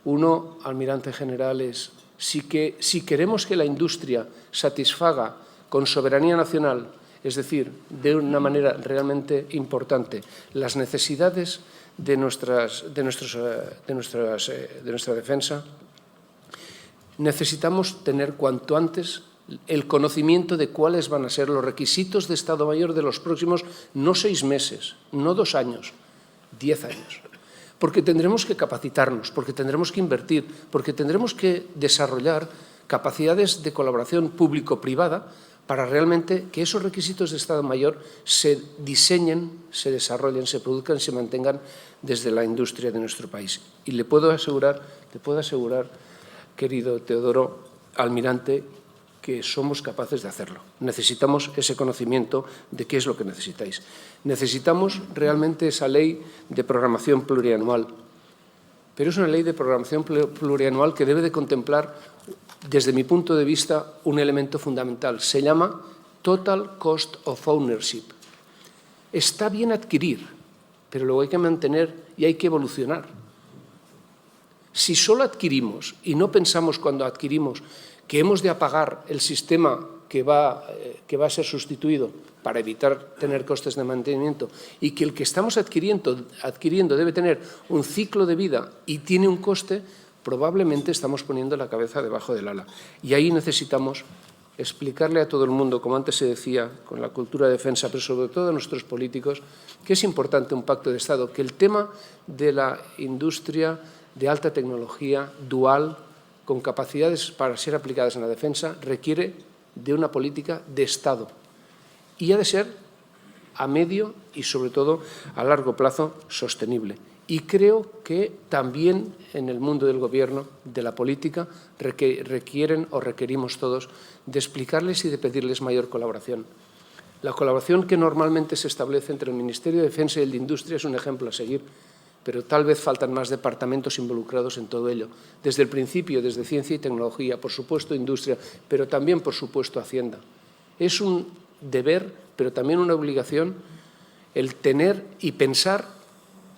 Uno, almirante general, es si queremos que la industria satisfaga con soberanía nacional, es decir, de una manera realmente importante, las necesidades de nuestra defensa, necesitamos tener cuanto antes el conocimiento de cuáles van a ser los requisitos de Estado Mayor de los próximos, no 6 meses, no 2 años, 10 años. Porque tendremos que capacitarnos, porque tendremos que invertir, porque tendremos que desarrollar capacidades de colaboración público-privada para realmente que esos requisitos de Estado Mayor se diseñen, se desarrollen, se produzcan y se mantengan desde la industria de nuestro país. Y le puedo asegurar, querido Teodoro, almirante, que somos capaces de hacerlo. Necesitamos ese conocimiento de qué es lo que necesitáis. Necesitamos realmente esa ley de programación plurianual, pero es una ley de programación plurianual que debe de contemplar, desde mi punto de vista, un elemento fundamental. Se llama Total Cost of Ownership. Está bien adquirir, pero luego hay que mantener y hay que evolucionar. Si solo adquirimos y no pensamos cuando adquirimos que hemos de apagar el sistema que va a ser sustituido para evitar tener costes de mantenimiento y que el que estamos adquiriendo debe tener un ciclo de vida y tiene un coste, probablemente estamos poniendo la cabeza debajo del ala. Y ahí necesitamos explicarle a todo el mundo, como antes se decía, con la cultura de defensa, pero sobre todo a nuestros políticos, que es importante un pacto de Estado, que el tema de la industria de alta tecnología dual, con capacidades para ser aplicadas en la defensa, requiere de una política de Estado y ha de ser a medio y, sobre todo, a largo plazo sostenible. Y creo que también en el mundo del Gobierno, de la política, requieren o requerimos todos de explicarles y de pedirles mayor colaboración. La colaboración que normalmente se establece entre el Ministerio de Defensa y el de Industria es un ejemplo a seguir, pero tal vez faltan más departamentos involucrados en todo ello. Desde el principio, desde Ciencia y Tecnología, por supuesto Industria, pero también, por supuesto, Hacienda. Es un deber, pero también una obligación, el tener y pensar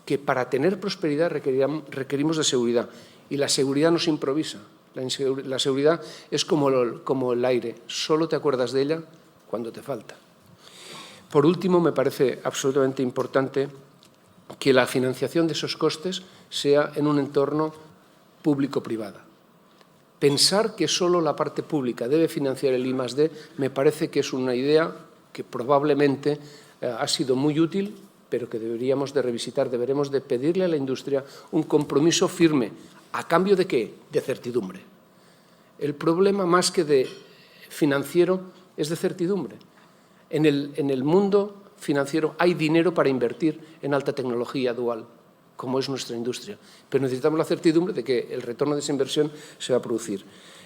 que para tener prosperidad requerimos de seguridad. Y la seguridad no se improvisa. La seguridad es como el aire, solo te acuerdas de ella cuando te falta. Por último, me parece absolutamente importante que la financiación de esos costes sea en un entorno público-privada. Pensar que solo la parte pública debe financiar el I+D me parece que es una idea que probablemente ha sido muy útil, pero que deberíamos de revisitar, deberemos de pedirle a la industria un compromiso firme. ¿A cambio de qué? De certidumbre. El problema más que de financiero es de certidumbre. En el mundo financiero hay dinero para invertir en alta tecnología dual, como es nuestra industria, pero necesitamos la certidumbre de que el retorno de esa inversión se va a producir.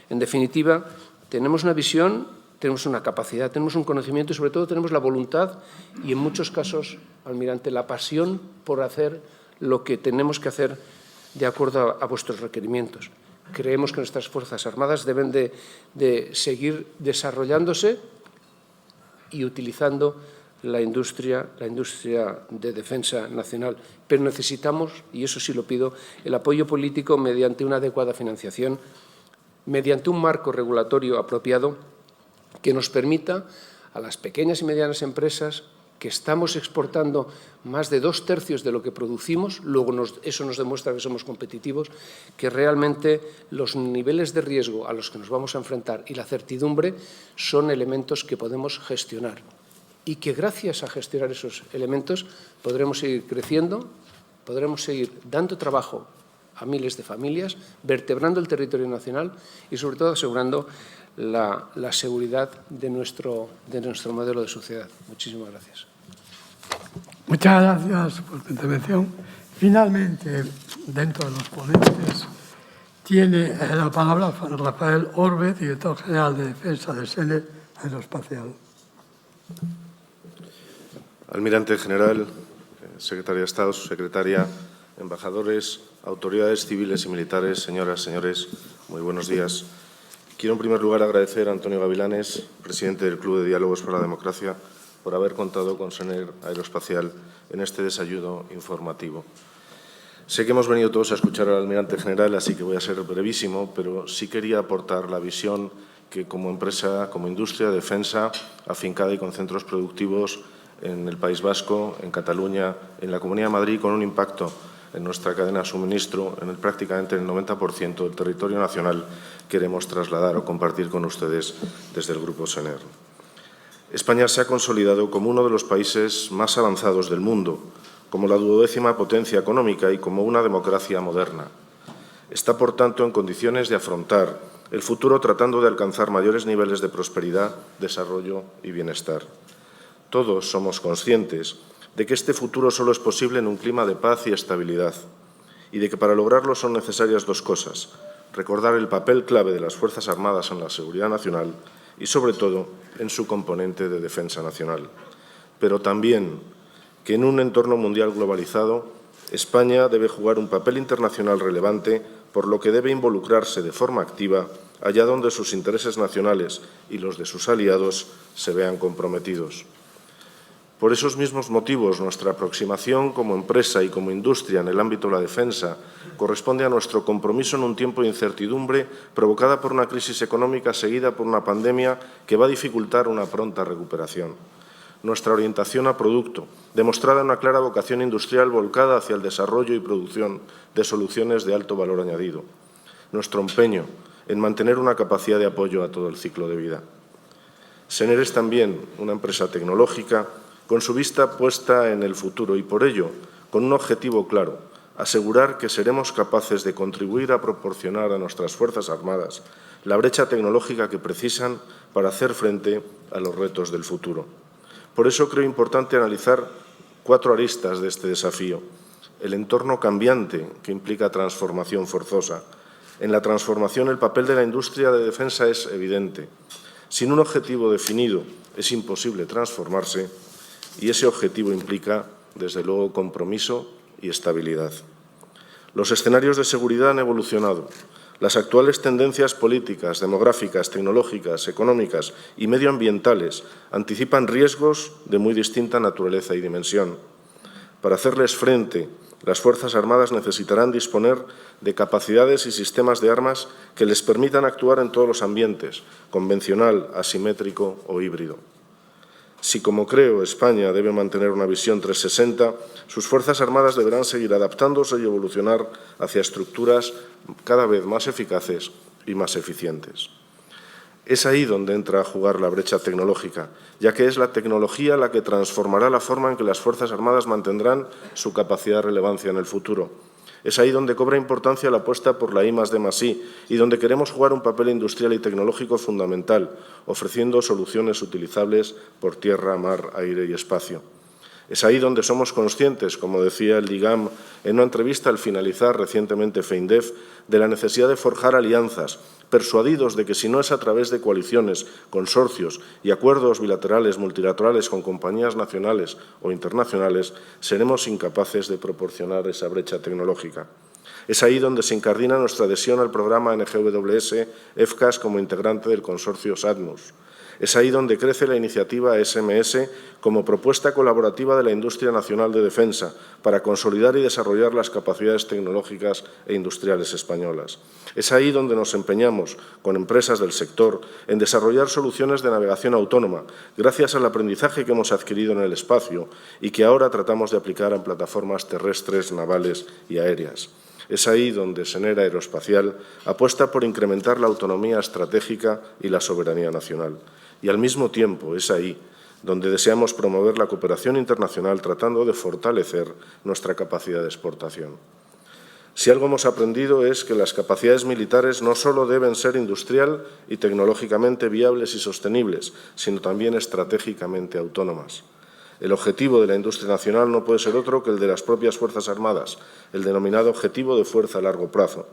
En definitiva, tenemos una visión, tenemos una capacidad, tenemos un conocimiento y, sobre todo, tenemos la voluntad y, en muchos casos, almirante, la pasión por hacer lo que tenemos que hacer de acuerdo a vuestros requerimientos. Creemos que nuestras Fuerzas Armadas deben de seguir desarrollándose y utilizando la industria de defensa nacional. Pero necesitamos, y eso sí lo pido, el apoyo político mediante una adecuada financiación, mediante un marco regulatorio apropiado que nos permita a las pequeñas y medianas empresas que estamos exportando más de 2/3 de lo que producimos, luego eso nos demuestra que somos competitivos, que realmente los niveles de riesgo a los que nos vamos a enfrentar y la certidumbre son elementos que podemos gestionar y que gracias a gestionar esos elementos podremos seguir creciendo, podremos seguir dando trabajo a miles de familias, vertebrando el territorio nacional y, sobre todo, asegurando la seguridad de nuestro modelo de sociedad. Muchísimas gracias. Muchas gracias por tu intervención. Finalmente, dentro de los ponentes, tiene la palabra Rafael Orbe, director general de Defensa del SENE Aeroespacial. Almirante General, Secretaria de Estado, Subsecretaria, embajadores, autoridades civiles y militares, señoras, señores, muy buenos días. Quiero, en primer lugar, agradecer a Antonio Gavilanes, presidente del Club de Diálogos por la Democracia, por haber contado con SENER Aeroespacial en este desayuno informativo. Sé que hemos venido todos a escuchar al Almirante General, así que voy a ser brevísimo, pero sí quería aportar la visión que, como empresa, como industria de defensa, afincada y con centros productivos en el País Vasco, en Cataluña, en la Comunidad de Madrid, con un impacto en nuestra cadena de suministro, prácticamente en el 90% del territorio nacional, queremos trasladar o compartir con ustedes desde el Grupo SENER. España se ha consolidado como uno de los países más avanzados del mundo, como la 12ª potencia económica y como una democracia moderna. Está, por tanto, en condiciones de afrontar el futuro tratando de alcanzar mayores niveles de prosperidad, desarrollo y bienestar. Todos somos conscientes de que este futuro solo es posible en un clima de paz y estabilidad y de que para lograrlo son necesarias dos cosas: recordar el papel clave de las Fuerzas Armadas en la seguridad nacional y, sobre todo, en su componente de defensa nacional. Pero también que en un entorno mundial globalizado, España debe jugar un papel internacional relevante, por lo que debe involucrarse de forma activa allá donde sus intereses nacionales y los de sus aliados se vean comprometidos. Por esos mismos motivos, nuestra aproximación como empresa y como industria en el ámbito de la defensa corresponde a nuestro compromiso en un tiempo de incertidumbre provocada por una crisis económica seguida por una pandemia que va a dificultar una pronta recuperación. Nuestra orientación a producto, demostrada en una clara vocación industrial volcada hacia el desarrollo y producción de soluciones de alto valor añadido. Nuestro empeño en mantener una capacidad de apoyo a todo el ciclo de vida. Sener es también una empresa tecnológica con su vista puesta en el futuro y, por ello, con un objetivo claro: asegurar que seremos capaces de contribuir a proporcionar a nuestras Fuerzas Armadas la brecha tecnológica que precisan para hacer frente a los retos del futuro. Por eso creo importante analizar 4 aristas de este desafío. El entorno cambiante, que implica transformación forzosa. En la transformación, el papel de la industria de defensa es evidente. Sin un objetivo definido, es imposible transformarse, y ese objetivo implica, desde luego, compromiso y estabilidad. Los escenarios de seguridad han evolucionado. Las actuales tendencias políticas, demográficas, tecnológicas, económicas y medioambientales anticipan riesgos de muy distinta naturaleza y dimensión. Para hacerles frente, las Fuerzas Armadas necesitarán disponer de capacidades y sistemas de armas que les permitan actuar en todos los ambientes, convencional, asimétrico o híbrido. Si, como creo, España debe mantener una visión 360, sus Fuerzas Armadas deberán seguir adaptándose y evolucionar hacia estructuras cada vez más eficaces y más eficientes. Es ahí donde entra a jugar la brecha tecnológica, ya que es la tecnología la que transformará la forma en que las Fuerzas Armadas mantendrán su capacidad de relevancia en el futuro. Es ahí donde cobra importancia la apuesta por la I+D+I y donde queremos jugar un papel industrial y tecnológico fundamental, ofreciendo soluciones utilizables por tierra, mar, aire y espacio. Es ahí donde somos conscientes, como decía el DIGAM en una entrevista al finalizar recientemente FEINDEF, de la necesidad de forjar alianzas, persuadidos de que si no es a través de coaliciones, consorcios y acuerdos bilaterales, multilaterales con compañías nacionales o internacionales, seremos incapaces de proporcionar esa brecha tecnológica. Es ahí donde se incardina nuestra adhesión al programa NGWS FCAS como integrante del consorcio SATMUS. Es ahí donde crece la iniciativa SMS como propuesta colaborativa de la industria nacional de defensa para consolidar y desarrollar las capacidades tecnológicas e industriales españolas. Es ahí donde nos empeñamos, con empresas del sector, en desarrollar soluciones de navegación autónoma, gracias al aprendizaje que hemos adquirido en el espacio y que ahora tratamos de aplicar en plataformas terrestres, navales y aéreas. Es ahí donde Sener Aeroespacial apuesta por incrementar la autonomía estratégica y la soberanía nacional. Y, al mismo tiempo, es ahí donde deseamos promover la cooperación internacional tratando de fortalecer nuestra capacidad de exportación. Si algo hemos aprendido es que las capacidades militares no solo deben ser industrial y tecnológicamente viables y sostenibles, sino también estratégicamente autónomas. El objetivo de la industria nacional no puede ser otro que el de las propias Fuerzas Armadas, el denominado objetivo de fuerza a largo plazo.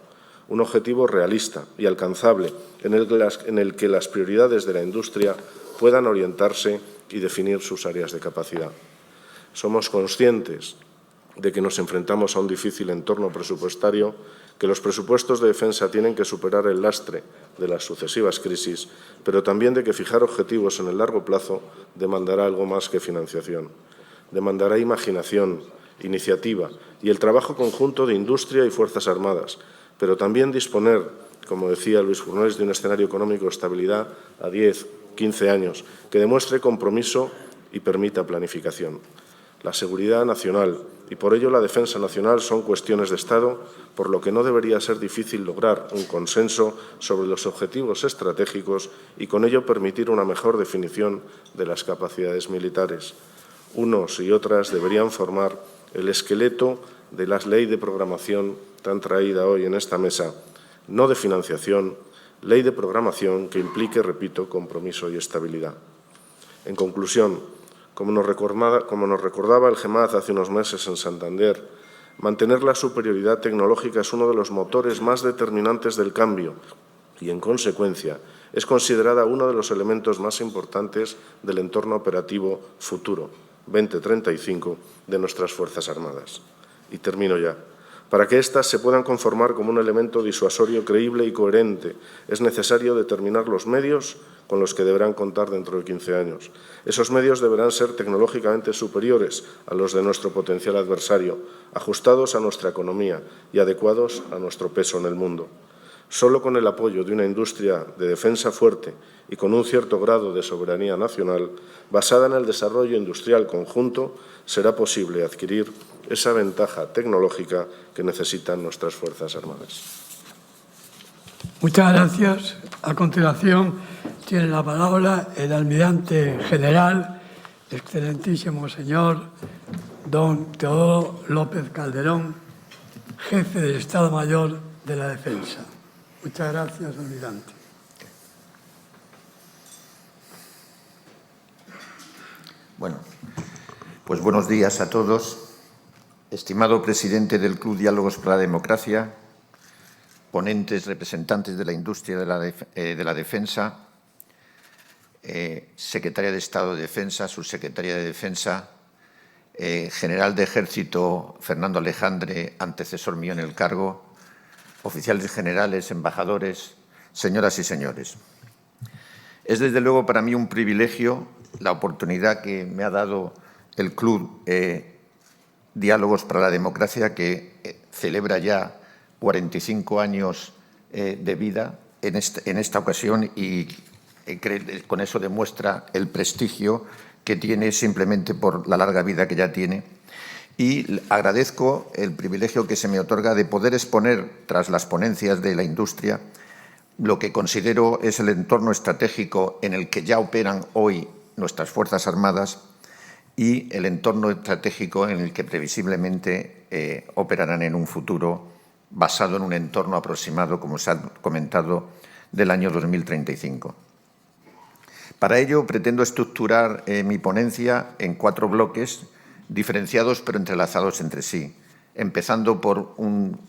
Un objetivo realista y alcanzable en el que las prioridades de la industria puedan orientarse y definir sus áreas de capacidad. Somos conscientes de que nos enfrentamos a un difícil entorno presupuestario, que los presupuestos de defensa tienen que superar el lastre de las sucesivas crisis, pero también de que fijar objetivos en el largo plazo demandará algo más que financiación. Demandará imaginación, iniciativa y el trabajo conjunto de industria y Fuerzas Armadas, pero también disponer, como decía Luis Furnays, de un escenario económico de estabilidad a 10, 15 años, que demuestre compromiso y permita planificación. La seguridad nacional y, por ello, la defensa nacional son cuestiones de Estado, por lo que no debería ser difícil lograr un consenso sobre los objetivos estratégicos y, con ello, permitir una mejor definición de las capacidades militares. Unos y otras deberían formar el esqueleto de la ley de programación tan traída hoy en esta mesa, no de financiación, ley de programación que implique, repito, compromiso y estabilidad. En conclusión, como nos recordaba el GEMAD hace unos meses en Santander, mantener la superioridad tecnológica es uno de los motores más determinantes del cambio y, en consecuencia, es considerada uno de los elementos más importantes del entorno operativo futuro, 2035, de nuestras Fuerzas Armadas. Y termino ya. Para que éstas se puedan conformar como un elemento disuasorio creíble y coherente, es necesario determinar los medios con los que deberán contar dentro de 15 años. Esos medios deberán ser tecnológicamente superiores a los de nuestro potencial adversario, ajustados a nuestra economía y adecuados a nuestro peso en el mundo. Solo con el apoyo de una industria de defensa fuerte y con un cierto grado de soberanía nacional, basada en el desarrollo industrial conjunto, será posible adquirir esa ventaja tecnológica que necesitan nuestras Fuerzas Armadas. Muchas gracias. A continuación tiene la palabra el almirante general, excelentísimo señor don Teodoro López Calderón, jefe del Estado Mayor de la Defensa. Muchas gracias, almirante. Bueno, pues buenos días a todos. Estimado presidente del Club Diálogos para la Democracia, ponentes, representantes de la industria de la defensa, secretaria de Estado de Defensa, subsecretaria de Defensa, general de Ejército Fernando Alejandre, antecesor mío en el cargo, oficiales generales, embajadores, señoras y señores. Es desde luego para mí un privilegio la oportunidad que me ha dado el Club Diálogos para la Democracia, que celebra ya 45 años de vida en esta ocasión y con eso demuestra el prestigio que tiene simplemente por la larga vida que ya tiene. Y agradezco el privilegio que se me otorga de poder exponer, tras las ponencias de la industria, lo que considero es el entorno estratégico en el que ya operan hoy nuestras Fuerzas Armadas y el entorno estratégico en el que previsiblemente operarán en un futuro basado en un entorno aproximado, como se ha comentado, del año 2035. Para ello, pretendo estructurar mi ponencia en 4 bloques diferenciados pero entrelazados entre sí, empezando por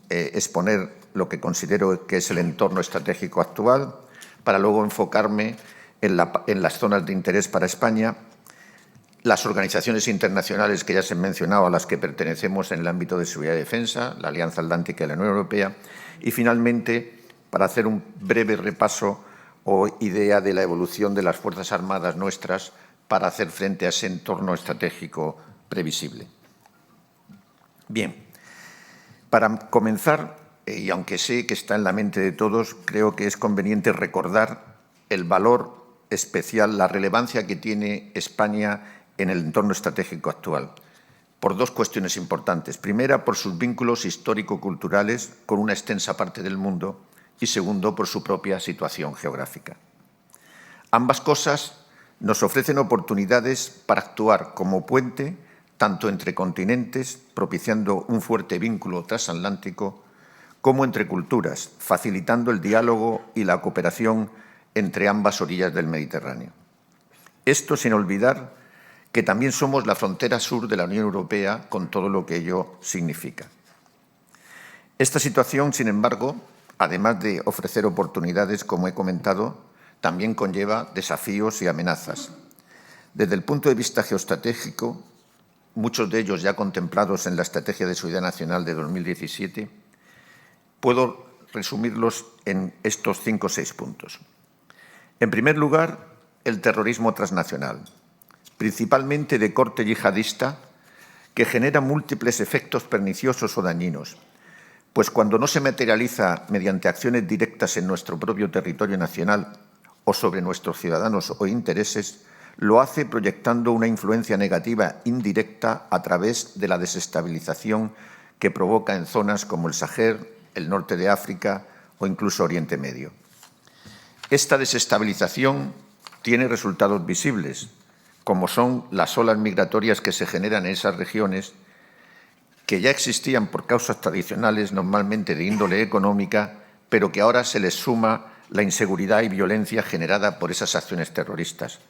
exponer lo que considero que es el entorno estratégico actual, para luego enfocarme en las zonas de interés para España, las organizaciones internacionales que ya se han mencionado, a las que pertenecemos en el ámbito de seguridad y defensa, la Alianza Atlántica y la Unión Europea, y finalmente, para hacer un breve repaso o idea de la evolución de las Fuerzas Armadas nuestras para hacer frente a ese entorno estratégico previsible. Bien, para comenzar, y aunque sé que está en la mente de todos, creo que es conveniente recordar el valor especial, la relevancia que tiene España en el entorno estratégico actual, por 2 cuestiones importantes. Primera, por sus vínculos histórico-culturales con una extensa parte del mundo y segundo, por su propia situación geográfica. Ambas cosas nos ofrecen oportunidades para actuar como puente tanto entre continentes, propiciando un fuerte vínculo transatlántico, como entre culturas, facilitando el diálogo y la cooperación entre ambas orillas del Mediterráneo. Esto sin olvidar que también somos la frontera sur de la Unión Europea, con todo lo que ello significa. Esta situación, sin embargo, además de ofrecer oportunidades, como he comentado, también conlleva desafíos y amenazas. Desde el punto de vista geoestratégico, muchos de ellos ya contemplados en la Estrategia de Seguridad Nacional de 2017, puedo resumirlos en estos 5 o 6 puntos. En primer lugar, el terrorismo transnacional, principalmente de corte yihadista, que genera múltiples efectos perniciosos o dañinos, pues cuando no se materializa mediante acciones directas en nuestro propio territorio nacional o sobre nuestros ciudadanos o intereses, lo hace proyectando una influencia negativa indirecta a través de la desestabilización que provoca en zonas como el Sahel, el norte de África o incluso Oriente Medio. Esta desestabilización tiene resultados visibles, como son las olas migratorias que se generan en esas regiones, que ya existían por causas tradicionales, normalmente de índole económica, pero que ahora se les suma la inseguridad y violencia generada por esas acciones terroristas,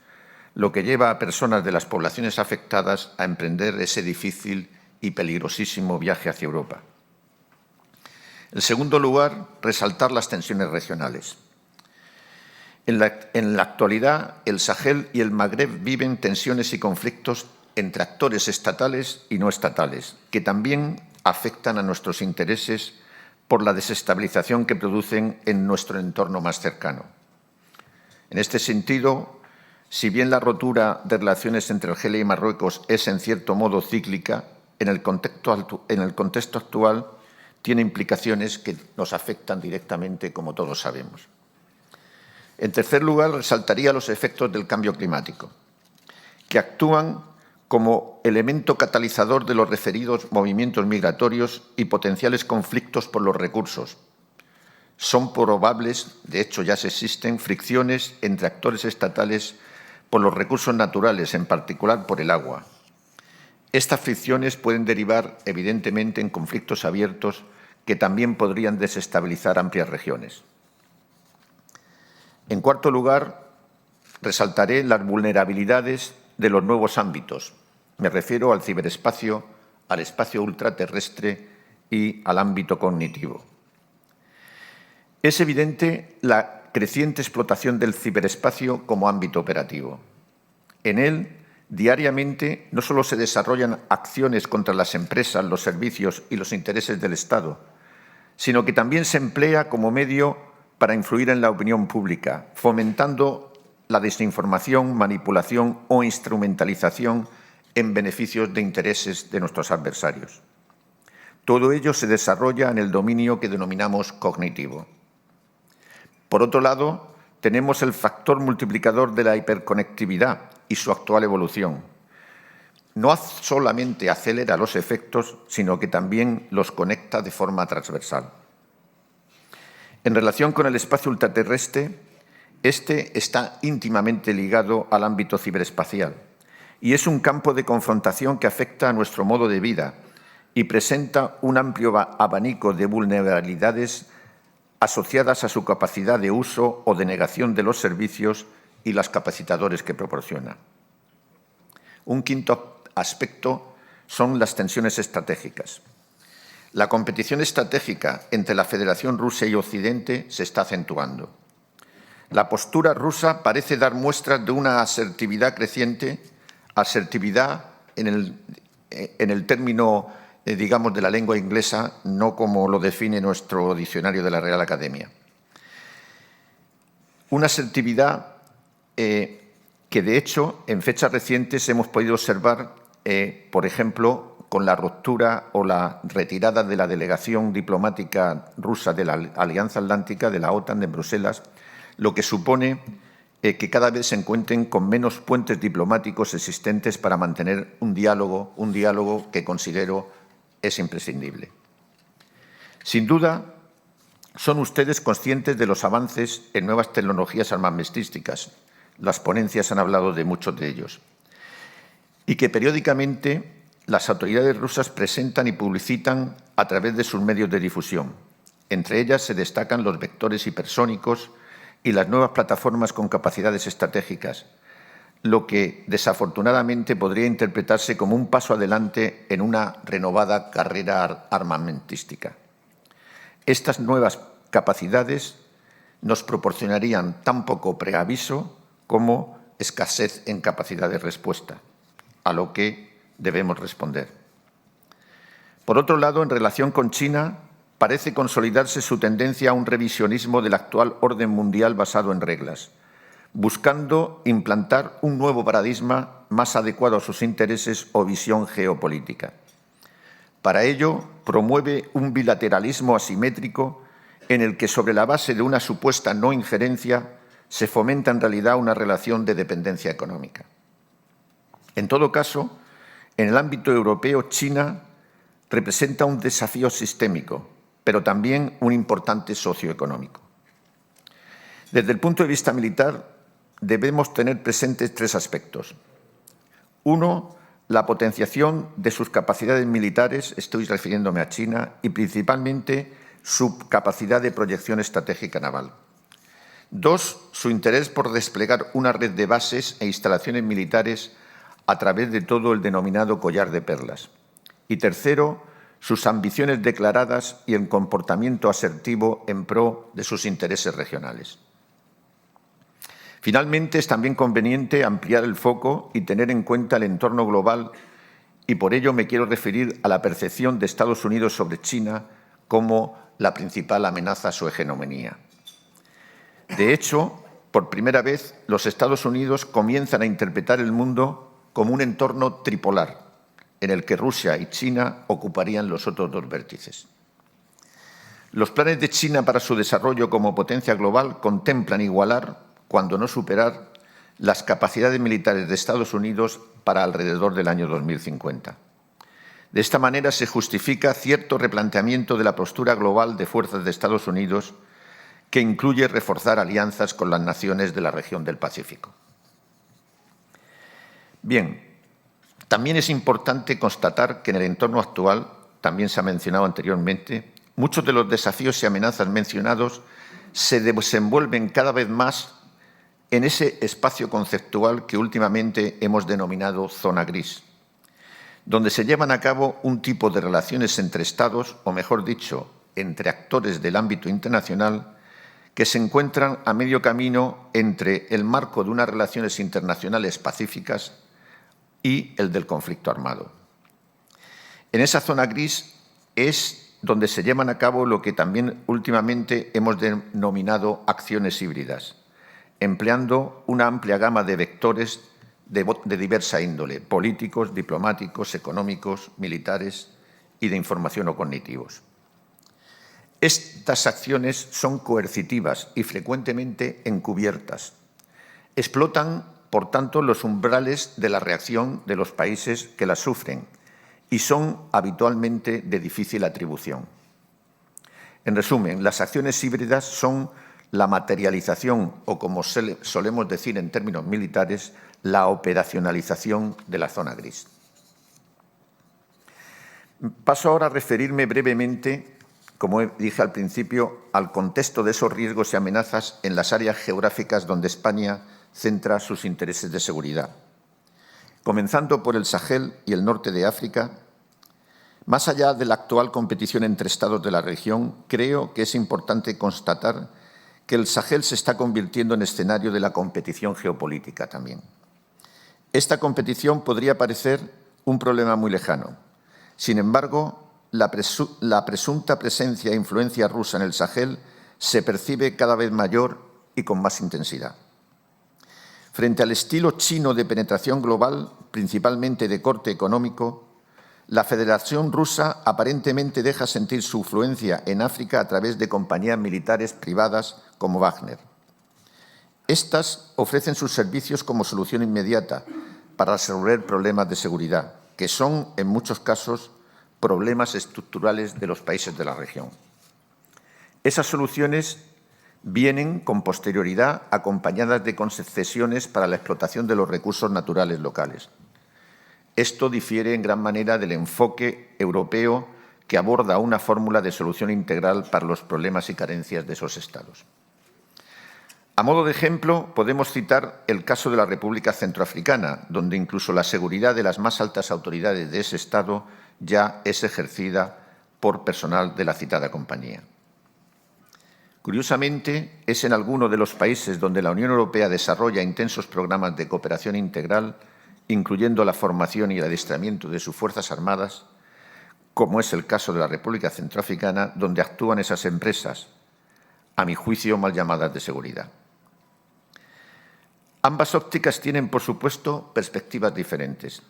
lo que lleva a personas de las poblaciones afectadas a emprender ese difícil y peligrosísimo viaje hacia Europa. En segundo lugar, resaltar las tensiones regionales. En la actualidad, el Sahel y el Magreb viven tensiones y conflictos entre actores estatales y no estatales, que también afectan a nuestros intereses por la desestabilización que producen en nuestro entorno más cercano. En este sentido, si bien la rotura de relaciones entre Argelia y Marruecos es en cierto modo cíclica, en el contexto actual tiene implicaciones que nos afectan directamente, como todos sabemos. En tercer lugar, resaltaría los efectos del cambio climático, que actúan como elemento catalizador de los referidos movimientos migratorios y potenciales conflictos por los recursos, Son probables, de hecho ya se existen, fricciones entre actores estatales por los recursos naturales, en particular por el agua. Estas fricciones pueden derivar, evidentemente, en conflictos abiertos que también podrían desestabilizar amplias regiones. En cuarto lugar, resaltaré las vulnerabilidades de los nuevos ámbitos. Me refiero al ciberespacio, al espacio ultraterrestre y al ámbito cognitivo. Es evidente la creciente explotación del ciberespacio como ámbito operativo. En él, diariamente, no solo se desarrollan acciones contra las empresas, los servicios y los intereses del Estado, sino que también se emplea como medio para influir en la opinión pública, fomentando la desinformación, manipulación o instrumentalización en beneficios de intereses de nuestros adversarios. Todo ello se desarrolla en el dominio que denominamos cognitivo. Por otro lado, tenemos el factor multiplicador de la hiperconectividad y su actual evolución. No solamente acelera los efectos, sino que también los conecta de forma transversal. En relación con el espacio ultraterrestre, este está íntimamente ligado al ámbito ciberespacial y es un campo de confrontación que afecta a nuestro modo de vida y presenta un amplio abanico de vulnerabilidades asociadas a su capacidad de uso o de negación de los servicios y los capacitadores que proporciona. Un quinto aspecto son las tensiones estratégicas. La competición estratégica entre la Federación Rusa y Occidente se está acentuando. La postura rusa parece dar muestras de una asertividad creciente, asertividad en el término, digamos, de la lengua inglesa, no como lo define nuestro diccionario de la Real Academia. Una asertividad que, de hecho, en fechas recientes hemos podido observar, por ejemplo, con la ruptura o la retirada de la delegación diplomática rusa de la Alianza Atlántica, de la OTAN, de Bruselas, lo que supone que cada vez se encuentren con menos puentes diplomáticos existentes para mantener un diálogo que considero es imprescindible. Sin duda, son ustedes conscientes de los avances en nuevas tecnologías armamentísticas. Las ponencias han hablado de muchos de ellos. Y que periódicamente las autoridades rusas presentan y publicitan a través de sus medios de difusión. Entre ellas se destacan los vectores hipersónicos y las nuevas plataformas con capacidades estratégicas, lo que desafortunadamente podría interpretarse como un paso adelante en una renovada carrera armamentística. Estas nuevas capacidades nos proporcionarían tan poco preaviso como escasez en capacidad de respuesta, a lo que debemos responder. Por otro lado, en relación con China, parece consolidarse su tendencia a un revisionismo del actual orden mundial basado en reglas, buscando implantar un nuevo paradigma más adecuado a sus intereses o visión geopolítica. Para ello, promueve un bilateralismo asimétrico en el que, sobre la base de una supuesta no injerencia, se fomenta en realidad una relación de dependencia económica. En todo caso, en el ámbito europeo, China representa un desafío sistémico, pero también un importante socioeconómico. Desde el punto de vista militar, debemos tener presentes tres aspectos. Uno, la potenciación de sus capacidades militares, estoy refiriéndome a China, y principalmente su capacidad de proyección estratégica naval. Dos, su interés por desplegar una red de bases e instalaciones militares a través de todo el denominado collar de perlas. Y tercero, sus ambiciones declaradas y el comportamiento asertivo en pro de sus intereses regionales. Finalmente, es también conveniente ampliar el foco y tener en cuenta el entorno global, y por ello me quiero referir a la percepción de Estados Unidos sobre China como la principal amenaza a su hegemonía. De hecho, por primera vez, los Estados Unidos comienzan a interpretar el mundo como un entorno tripolar, en el que Rusia y China ocuparían los otros dos vértices. Los planes de China para su desarrollo como potencia global contemplan igualar, cuando no superar, las capacidades militares de Estados Unidos para alrededor del año 2050. De esta manera se justifica cierto replanteamiento de la postura global de fuerzas de Estados Unidos, que incluye reforzar alianzas con las naciones de la región del Pacífico. Bien, también es importante constatar que en el entorno actual, también se ha mencionado anteriormente, muchos de los desafíos y amenazas mencionados se desenvuelven cada vez más en ese espacio conceptual que últimamente hemos denominado zona gris, donde se llevan a cabo un tipo de relaciones entre Estados, o mejor dicho, entre actores del ámbito internacional, que se encuentran a medio camino entre el marco de unas relaciones internacionales pacíficas y el del conflicto armado. En esa zona gris es donde se llevan a cabo lo que también últimamente hemos denominado acciones híbridas, empleando una amplia gama de vectores de diversa índole, políticos, diplomáticos, económicos, militares y de información o cognitivos. Estas acciones son coercitivas y frecuentemente encubiertas. Explotan, por tanto, los umbrales de la reacción de los países que las sufren y son habitualmente de difícil atribución. En resumen, las acciones híbridas son la materialización, o como solemos decir en términos militares, la operacionalización de la zona gris. Paso ahora a referirme brevemente, como dije al principio, al contexto de esos riesgos y amenazas en las áreas geográficas donde España centra sus intereses de seguridad. Comenzando por el Sahel y el norte de África, más allá de la actual competición entre Estados de la región, creo que es importante constatar que el Sahel se está convirtiendo en escenario de la competición geopolítica también. Esta competición podría parecer un problema muy lejano. Sin embargo, la presunta presencia e influencia rusa en el Sahel se percibe cada vez mayor y con más intensidad. Frente al estilo chino de penetración global, principalmente de corte económico, la Federación Rusa aparentemente deja sentir su influencia en África a través de compañías militares privadas como Wagner. Estas ofrecen sus servicios como solución inmediata para resolver problemas de seguridad, que son, en muchos casos, problemas estructurales de los países de la región. Esas soluciones vienen con posterioridad acompañadas de concesiones para la explotación de los recursos naturales locales. Esto difiere en gran manera del enfoque europeo que aborda una fórmula de solución integral para los problemas y carencias de esos Estados. A modo de ejemplo, podemos citar el caso de la República Centroafricana, donde incluso la seguridad de las más altas autoridades de ese Estado ya es ejercida por personal de la citada compañía. Curiosamente, es en alguno de los países donde la Unión Europea desarrolla intensos programas de cooperación integral, incluyendo la formación y el adiestramiento de sus Fuerzas Armadas, como es el caso de la República Centroafricana, donde actúan esas empresas, a mi juicio, mal llamadas de seguridad. Ambas ópticas tienen, por supuesto, perspectivas diferentes.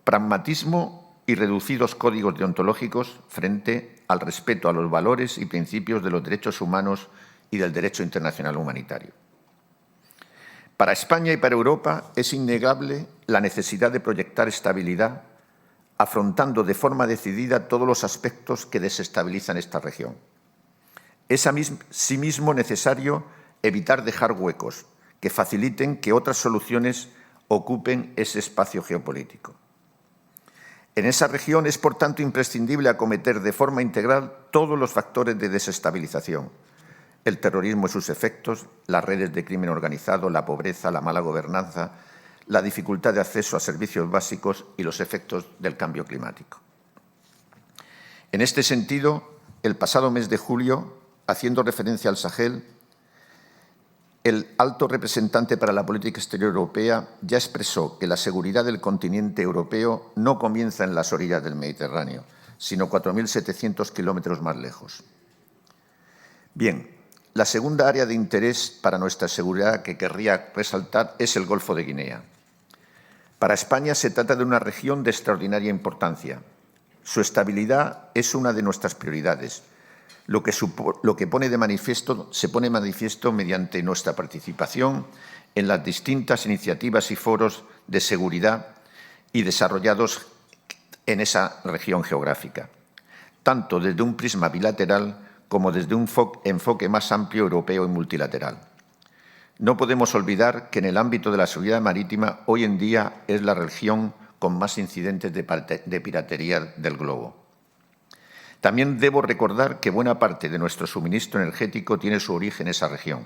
Pragmatismo y reducidos códigos deontológicos frente al respeto a los valores y principios de los derechos humanos y del derecho internacional humanitario. Para España y para Europa es innegable la necesidad de proyectar estabilidad, afrontando de forma decidida todos los aspectos que desestabilizan esta región. Es asimismo necesario evitar dejar huecos que faciliten que otras soluciones ocupen ese espacio geopolítico. En esa región es, por tanto, imprescindible acometer de forma integral todos los factores de desestabilización: el terrorismo y sus efectos, las redes de crimen organizado, la pobreza, la mala gobernanza, la dificultad de acceso a servicios básicos y los efectos del cambio climático. En este sentido, el pasado mes de julio, haciendo referencia al Sahel, el alto representante para la política exterior europea ya expresó que la seguridad del continente europeo no comienza en las orillas del Mediterráneo, sino 4.700 kilómetros más lejos. Bien, la segunda área de interés para nuestra seguridad que querría resaltar es el Golfo de Guinea. Para España se trata de una región de extraordinaria importancia. Su estabilidad es una de nuestras prioridades, lo que se pone de manifiesto mediante nuestra participación en las distintas iniciativas y foros de seguridad y desarrollados en esa región geográfica, tanto desde un prisma bilateral como desde un enfoque más amplio, europeo y multilateral. No podemos olvidar que en el ámbito de la seguridad marítima hoy en día es la región con más incidentes de piratería del globo. También debo recordar que buena parte de nuestro suministro energético tiene su origen en esa región,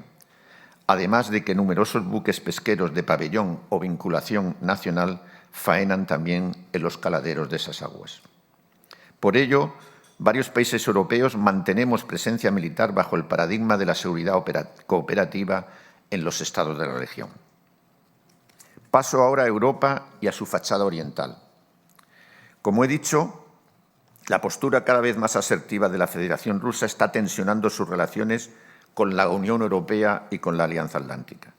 además de que numerosos buques pesqueros de pabellón o vinculación nacional faenan también en los caladeros de esas aguas. Por ello, varios países europeos mantenemos presencia militar bajo el paradigma de la seguridad cooperativa en los estados de la región. Paso ahora a Europa y a su fachada oriental. Como he dicho, la postura cada vez más asertiva de la Federación Rusa está tensionando sus relaciones con la Unión Europea y con la Alianza Atlántica.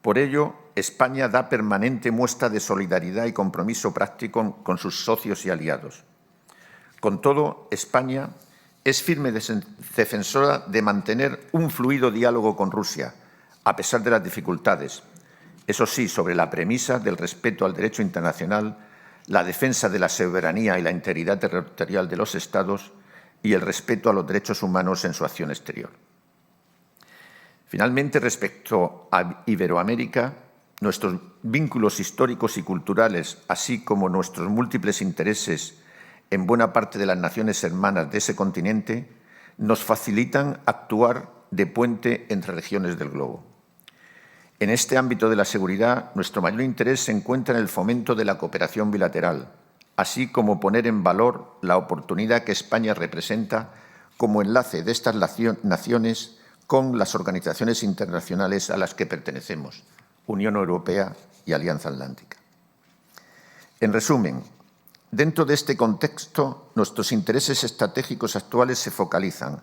Por ello, España da permanente muestra de solidaridad y compromiso práctico con sus socios y aliados. Con todo, España es firme defensora de mantener un fluido diálogo con Rusia, a pesar de las dificultades, eso sí, sobre la premisa del respeto al derecho internacional, la defensa de la soberanía y la integridad territorial de los Estados y el respeto a los derechos humanos en su acción exterior. Finalmente, respecto a Iberoamérica, nuestros vínculos históricos y culturales, así como nuestros múltiples intereses en buena parte de las naciones hermanas de ese continente, nos facilitan actuar de puente entre regiones del globo. En este ámbito de la seguridad, nuestro mayor interés se encuentra en el fomento de la cooperación bilateral, así como poner en valor la oportunidad que España representa como enlace de estas naciones con las organizaciones internacionales a las que pertenecemos, Unión Europea y Alianza Atlántica. En resumen, dentro de este contexto, nuestros intereses estratégicos actuales se focalizan,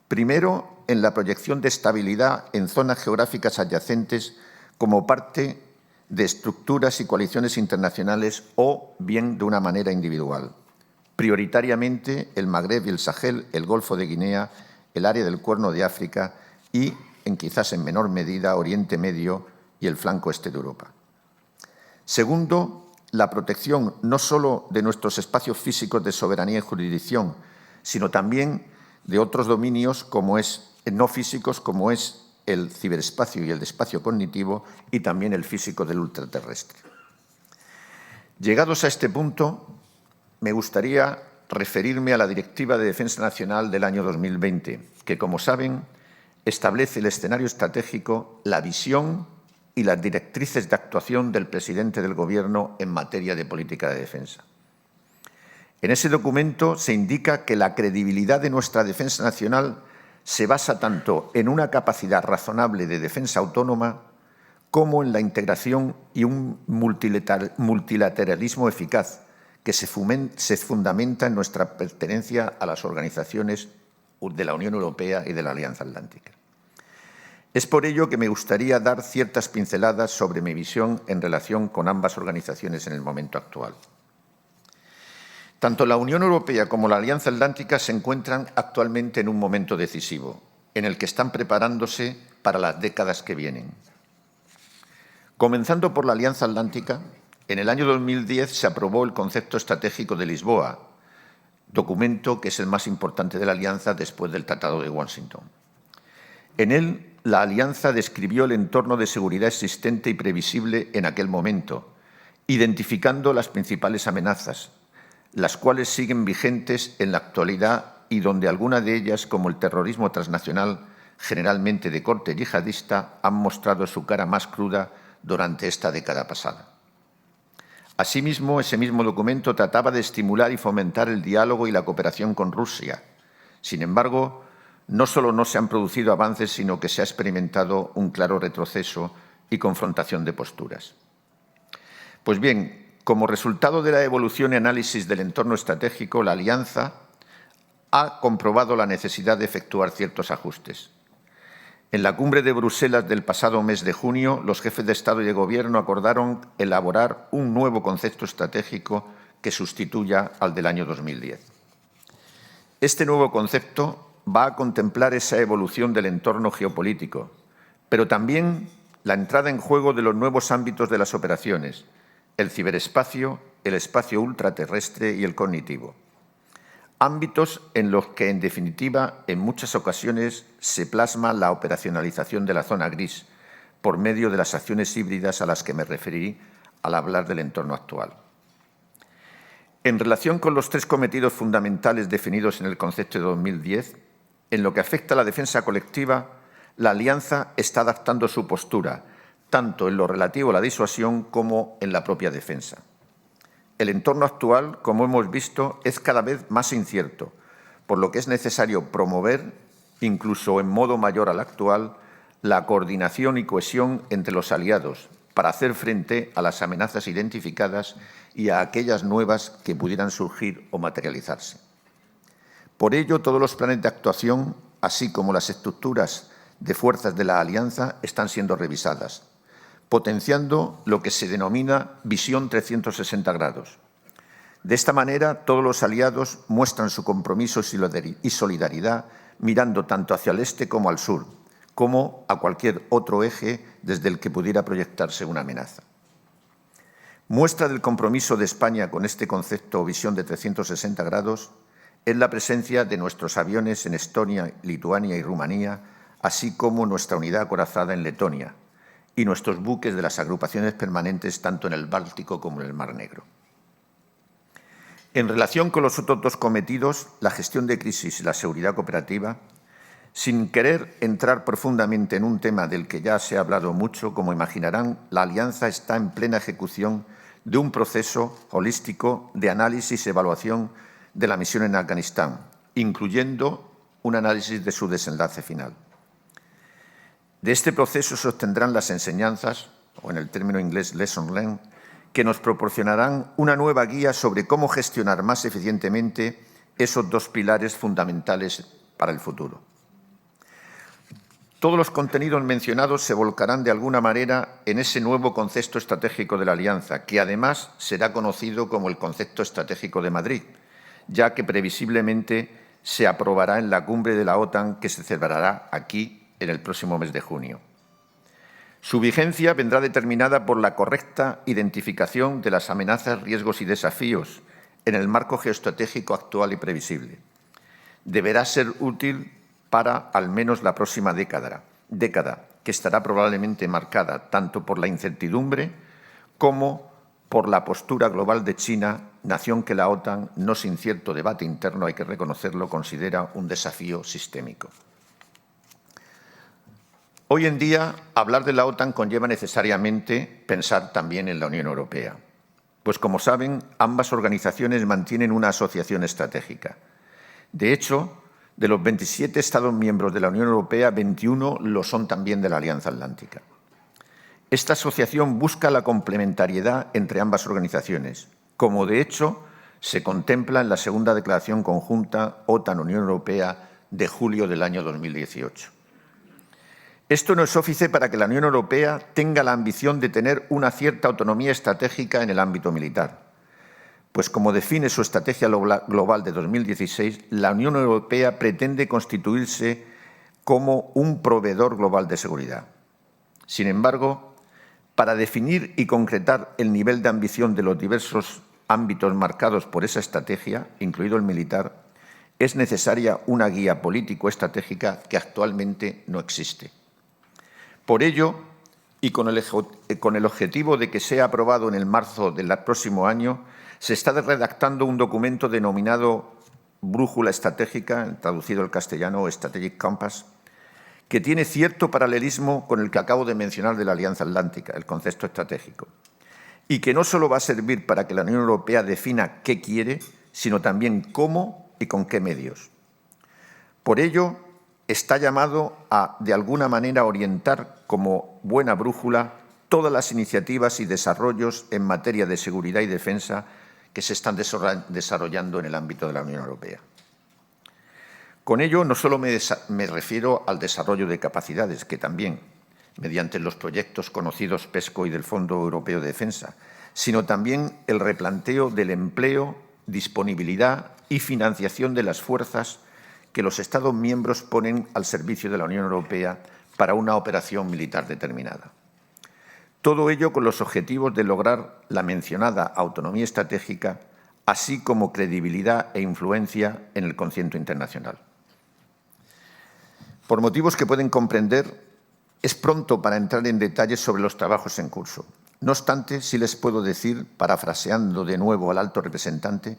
primero, en la proyección de estabilidad en zonas geográficas adyacentes como parte de estructuras y coaliciones internacionales o bien de una manera individual. Prioritariamente el Magreb y el Sahel, el Golfo de Guinea, el área del Cuerno de África y, quizás en menor medida, Oriente Medio y el flanco este de Europa. Segundo, la protección no solo de nuestros espacios físicos de soberanía y jurisdicción, sino también de otros dominios no físicos como es el ciberespacio y el espacio cognitivo y también el físico del ultraterrestre. Llegados a este punto, me gustaría referirme a la Directiva de Defensa Nacional del año 2020, que, como saben, establece el escenario estratégico, la visión y las directrices de actuación del presidente del Gobierno en materia de política de defensa. En ese documento se indica que la credibilidad de nuestra defensa nacional se basa tanto en una capacidad razonable de defensa autónoma como en la integración y un multilateralismo eficaz que se fundamenta en nuestra pertenencia a las organizaciones de la Unión Europea y de la Alianza Atlántica. Es por ello que me gustaría dar ciertas pinceladas sobre mi visión en relación con ambas organizaciones en el momento actual. Tanto la Unión Europea como la Alianza Atlántica se encuentran actualmente en un momento decisivo, en el que están preparándose para las décadas que vienen. Comenzando por la Alianza Atlántica, en el año 2010 se aprobó el Concepto Estratégico de Lisboa, documento que es el más importante de la Alianza después del Tratado de Washington. En él, la Alianza describió el entorno de seguridad existente y previsible en aquel momento, identificando las principales amenazas, las cuales siguen vigentes en la actualidad y donde algunas de ellas, como el terrorismo transnacional, generalmente de corte yihadista, han mostrado su cara más cruda durante esta década pasada. Asimismo, ese mismo documento trataba de estimular y fomentar el diálogo y la cooperación con Rusia. Sin embargo, no solo no se han producido avances, sino que se ha experimentado un claro retroceso y confrontación de posturas. Pues bien, como resultado de la evolución y análisis del entorno estratégico, la Alianza ha comprobado la necesidad de efectuar ciertos ajustes. En la cumbre de Bruselas del pasado mes de junio, los jefes de Estado y de Gobierno acordaron elaborar un nuevo concepto estratégico que sustituya al del año 2010. Este nuevo concepto va a contemplar esa evolución del entorno geopolítico, pero también la entrada en juego de los nuevos ámbitos de las operaciones, el ciberespacio, el espacio ultraterrestre y el cognitivo. ámbitos en los que, en definitiva, en muchas ocasiones se plasma la operacionalización de la zona gris por medio de las acciones híbridas a las que me referí al hablar del entorno actual. En relación con los 3 cometidos fundamentales definidos en el concepto de 2010, en lo que afecta a la defensa colectiva, la Alianza está adaptando su postura, tanto en lo relativo a la disuasión como en la propia defensa. El entorno actual, como hemos visto, es cada vez más incierto, por lo que es necesario promover, incluso en modo mayor al actual, la coordinación y cohesión entre los aliados para hacer frente a las amenazas identificadas y a aquellas nuevas que pudieran surgir o materializarse. Por ello, todos los planes de actuación, así como las estructuras de fuerzas de la Alianza, están siendo revisadas, potenciando lo que se denomina visión 360 grados. De esta manera, todos los aliados muestran su compromiso y solidaridad mirando tanto hacia el este como al sur, como a cualquier otro eje desde el que pudiera proyectarse una amenaza. Muestra del compromiso de España con este concepto o visión de 360 grados es la presencia de nuestros aviones en Estonia, Lituania y Rumanía, así como nuestra unidad acorazada en Letonia, y nuestros buques de las agrupaciones permanentes tanto en el Báltico como en el Mar Negro. En relación con los otros 2 cometidos, la gestión de crisis y la seguridad cooperativa, sin querer entrar profundamente en un tema del que ya se ha hablado mucho, como imaginarán, la Alianza está en plena ejecución de un proceso holístico de análisis y evaluación de la misión en Afganistán, incluyendo un análisis de su desenlace final. De este proceso se obtendrán las enseñanzas, o en el término inglés lesson learned, que nos proporcionarán una nueva guía sobre cómo gestionar más eficientemente esos 2 pilares fundamentales para el futuro. Todos los contenidos mencionados se volcarán de alguna manera en ese nuevo concepto estratégico de la Alianza, que además será conocido como el Concepto Estratégico de Madrid, ya que previsiblemente se aprobará en la cumbre de la OTAN que se celebrará aquí en el próximo mes de junio. Su vigencia vendrá determinada por la correcta identificación de las amenazas, riesgos y desafíos en el marco geoestratégico actual y previsible. Deberá ser útil para al menos la próxima década, que estará probablemente marcada tanto por la incertidumbre como por la postura global de China, nación que la OTAN, no sin cierto debate interno, hay que reconocerlo, considera un desafío sistémico. Hoy en día, hablar de la OTAN conlleva necesariamente pensar también en la Unión Europea, pues, como saben, ambas organizaciones mantienen una asociación estratégica. De hecho, de los 27 Estados miembros de la Unión Europea, 21 lo son también de la Alianza Atlántica. Esta asociación busca la complementariedad entre ambas organizaciones, como de hecho se contempla en la segunda declaración conjunta OTAN-Unión Europea de julio del año 2018. Esto no es óbice para que la Unión Europea tenga la ambición de tener una cierta autonomía estratégica en el ámbito militar, pues como define su estrategia global de 2016, la Unión Europea pretende constituirse como un proveedor global de seguridad. Sin embargo, para definir y concretar el nivel de ambición de los diversos ámbitos marcados por esa estrategia, incluido el militar, es necesaria una guía político-estratégica que actualmente no existe. Por ello, y con el objetivo de que sea aprobado en el marzo del próximo año, se está redactando un documento denominado Brújula Estratégica, traducido al castellano Strategic Compass, que tiene cierto paralelismo con el que acabo de mencionar de la Alianza Atlántica, el concepto estratégico, y que no solo va a servir para que la Unión Europea defina qué quiere, sino también cómo y con qué medios. Por ello, está llamado a, de alguna manera, orientar como buena brújula todas las iniciativas y desarrollos en materia de seguridad y defensa que se están desarrollando en el ámbito de la Unión Europea. Con ello, no solo me refiero al desarrollo de capacidades, que también, mediante los proyectos conocidos PESCO y del Fondo Europeo de Defensa, sino también el replanteo del empleo, disponibilidad y financiación de las fuerzas que los Estados miembros ponen al servicio de la Unión Europea para una operación militar determinada. Todo ello con los objetivos de lograr la mencionada autonomía estratégica así como credibilidad e influencia en el concierto internacional. Por motivos que pueden comprender, es pronto para entrar en detalles sobre los trabajos en curso. No obstante, sí les puedo decir, parafraseando de nuevo al alto representante,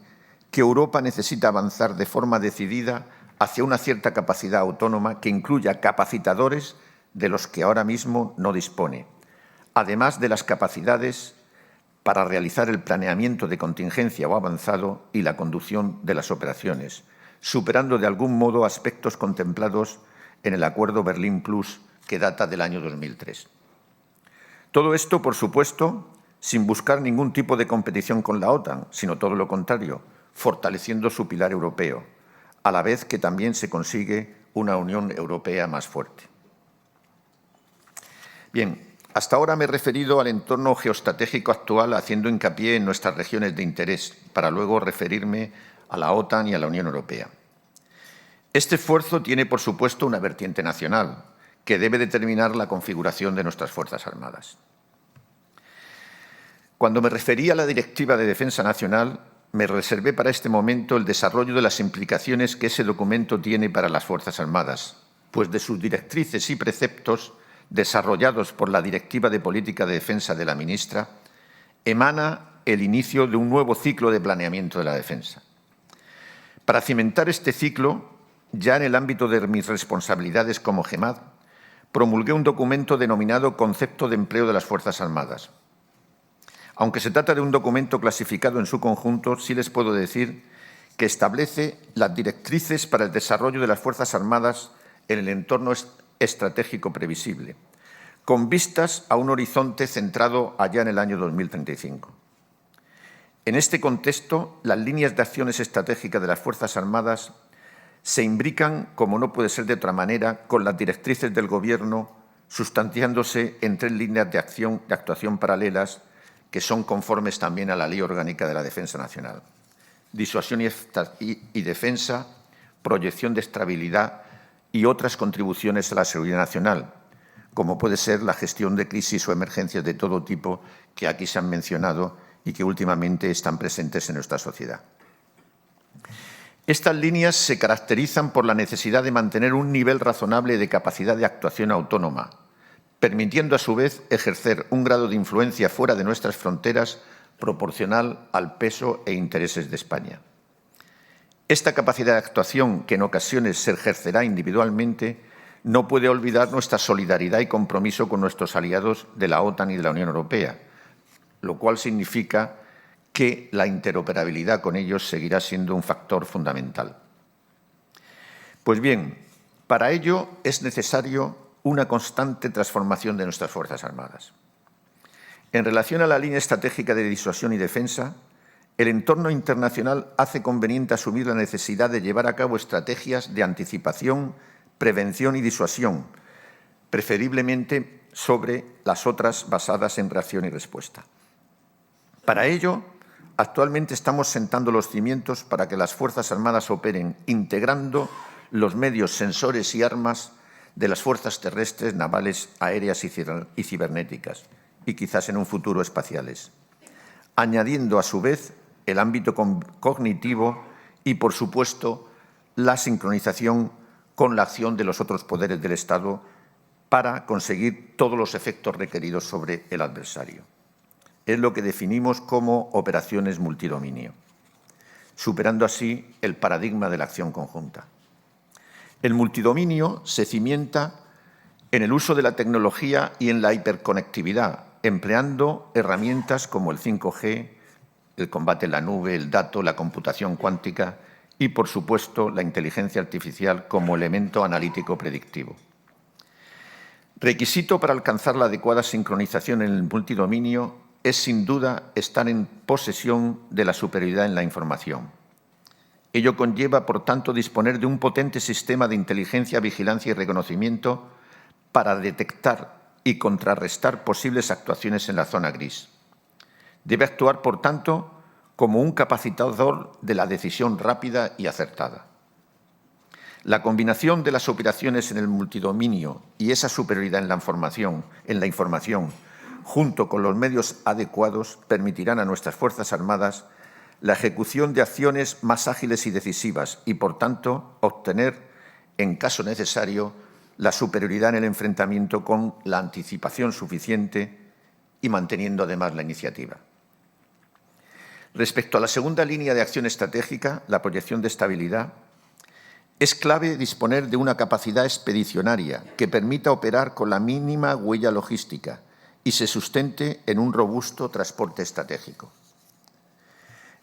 que Europa necesita avanzar de forma decidida hacia una cierta capacidad autónoma que incluya capacitadores de los que ahora mismo no dispone, además de las capacidades para realizar el planeamiento de contingencia o avanzado y la conducción de las operaciones, superando de algún modo aspectos contemplados en el Acuerdo Berlín Plus, que data del año 2003. Todo esto, por supuesto, sin buscar ningún tipo de competición con la OTAN, sino todo lo contrario, fortaleciendo su pilar europeo, a la vez que también se consigue una Unión Europea más fuerte. Bien, hasta ahora me he referido al entorno geoestratégico actual haciendo hincapié en nuestras regiones de interés, para luego referirme a la OTAN y a la Unión Europea. Este esfuerzo tiene, por supuesto, una vertiente nacional, que debe determinar la configuración de nuestras Fuerzas Armadas. Cuando me refería a la Directiva de Defensa Nacional, me reservé para este momento el desarrollo de las implicaciones que ese documento tiene para las Fuerzas Armadas, pues de sus directrices y preceptos, desarrollados por la Directiva de Política de Defensa de la ministra, emana el inicio de un nuevo ciclo de planeamiento de la defensa. Para cimentar este ciclo, ya en el ámbito de mis responsabilidades como GEMAD, promulgué un documento denominado Concepto de Empleo de las Fuerzas Armadas. Aunque se trata de un documento clasificado en su conjunto, sí les puedo decir que establece las directrices para el desarrollo de las Fuerzas Armadas en el entorno estratégico previsible, con vistas a un horizonte centrado allá en el año 2035. En este contexto, las líneas de acciones estratégicas de las Fuerzas Armadas se imbrican, como no puede ser de otra manera, con las directrices del Gobierno, sustanciándose en 3 líneas de actuación paralelas que son conformes también a la Ley Orgánica de la Defensa Nacional. Disuasión y defensa, proyección de estabilidad y otras contribuciones a la seguridad nacional, como puede ser la gestión de crisis o emergencias de todo tipo que aquí se han mencionado y que últimamente están presentes en nuestra sociedad. Estas líneas se caracterizan por la necesidad de mantener un nivel razonable de capacidad de actuación autónoma, permitiendo a su vez ejercer un grado de influencia fuera de nuestras fronteras proporcional al peso e intereses de España. Esta capacidad de actuación, que en ocasiones se ejercerá individualmente, no puede olvidar nuestra solidaridad y compromiso con nuestros aliados de la OTAN y de la Unión Europea, lo cual significa que la interoperabilidad con ellos seguirá siendo un factor fundamental. Pues bien, para ello es necesario una constante transformación de nuestras Fuerzas Armadas. En relación a la línea estratégica de disuasión y defensa, el entorno internacional hace conveniente asumir la necesidad de llevar a cabo estrategias de anticipación, prevención y disuasión, preferiblemente sobre las otras basadas en reacción y respuesta. Para ello, actualmente estamos sentando los cimientos para que las Fuerzas Armadas operen integrando los medios, sensores y armas de las fuerzas terrestres, navales, aéreas y cibernéticas, y quizás en un futuro espaciales, añadiendo a su vez el ámbito cognitivo y, por supuesto, la sincronización con la acción de los otros poderes del Estado para conseguir todos los efectos requeridos sobre el adversario. Es lo que definimos como operaciones multidominio, superando así el paradigma de la acción conjunta. El multidominio se cimienta en el uso de la tecnología y en la hiperconectividad, empleando herramientas como el 5G, el combate en la nube, el dato, la computación cuántica y, por supuesto, la inteligencia artificial como elemento analítico predictivo. Requisito para alcanzar la adecuada sincronización en el multidominio es, sin duda, estar en posesión de la superioridad en la información. Ello conlleva, por tanto, disponer de un potente sistema de inteligencia, vigilancia y reconocimiento para detectar y contrarrestar posibles actuaciones en la zona gris. Debe actuar, por tanto, como un capacitador de la decisión rápida y acertada. La combinación de las operaciones en el multidominio y esa superioridad en la información, junto con los medios adecuados, permitirán a nuestras Fuerzas Armadas la ejecución de acciones más ágiles y decisivas y, por tanto, obtener, en caso necesario, la superioridad en el enfrentamiento con la anticipación suficiente y manteniendo además la iniciativa. Respecto a la segunda línea de acción estratégica, la proyección de estabilidad, es clave disponer de una capacidad expedicionaria que permita operar con la mínima huella logística y se sustente en un robusto transporte estratégico.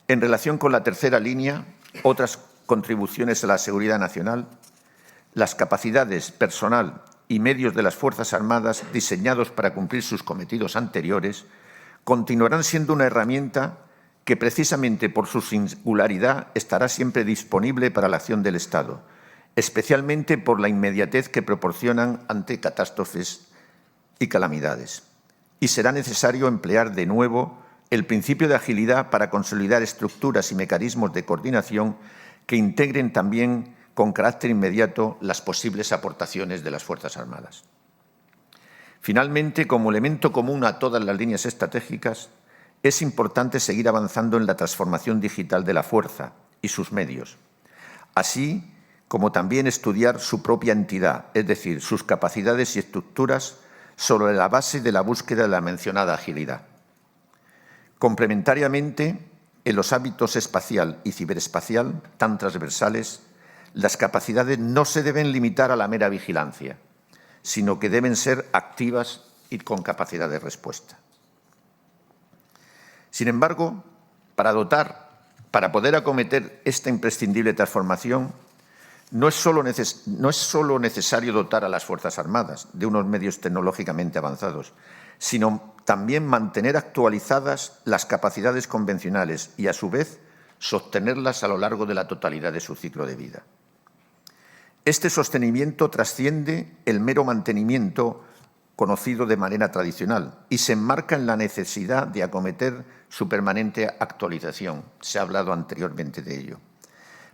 En relación con la tercera línea, otras contribuciones a la seguridad nacional, las capacidades, personal y medios de las Fuerzas Armadas diseñados para cumplir sus cometidos anteriores continuarán siendo una herramienta que, precisamente por su singularidad, estará siempre disponible para la acción del Estado, especialmente por la inmediatez que proporcionan ante catástrofes y calamidades. Y será necesario emplear de nuevo el principio de agilidad para consolidar estructuras y mecanismos de coordinación que integren también con carácter inmediato las posibles aportaciones de las Fuerzas Armadas. Finalmente, como elemento común a todas las líneas estratégicas, es importante seguir avanzando en la transformación digital de la fuerza y sus medios, así como también estudiar su propia entidad, es decir, sus capacidades y estructuras sobre la base de la búsqueda de la mencionada agilidad. Complementariamente, en los ámbitos espacial y ciberespacial, tan transversales, las capacidades no se deben limitar a la mera vigilancia, sino que deben ser activas y con capacidad de respuesta. Sin embargo, para poder acometer esta imprescindible transformación, no es solo necesario dotar a las Fuerzas Armadas de unos medios tecnológicamente avanzados, sino también mantener actualizadas las capacidades convencionales y, a su vez, sostenerlas a lo largo de la totalidad de su ciclo de vida. Este sostenimiento trasciende el mero mantenimiento conocido de manera tradicional y se enmarca en la necesidad de acometer su permanente actualización. Se ha hablado anteriormente de ello,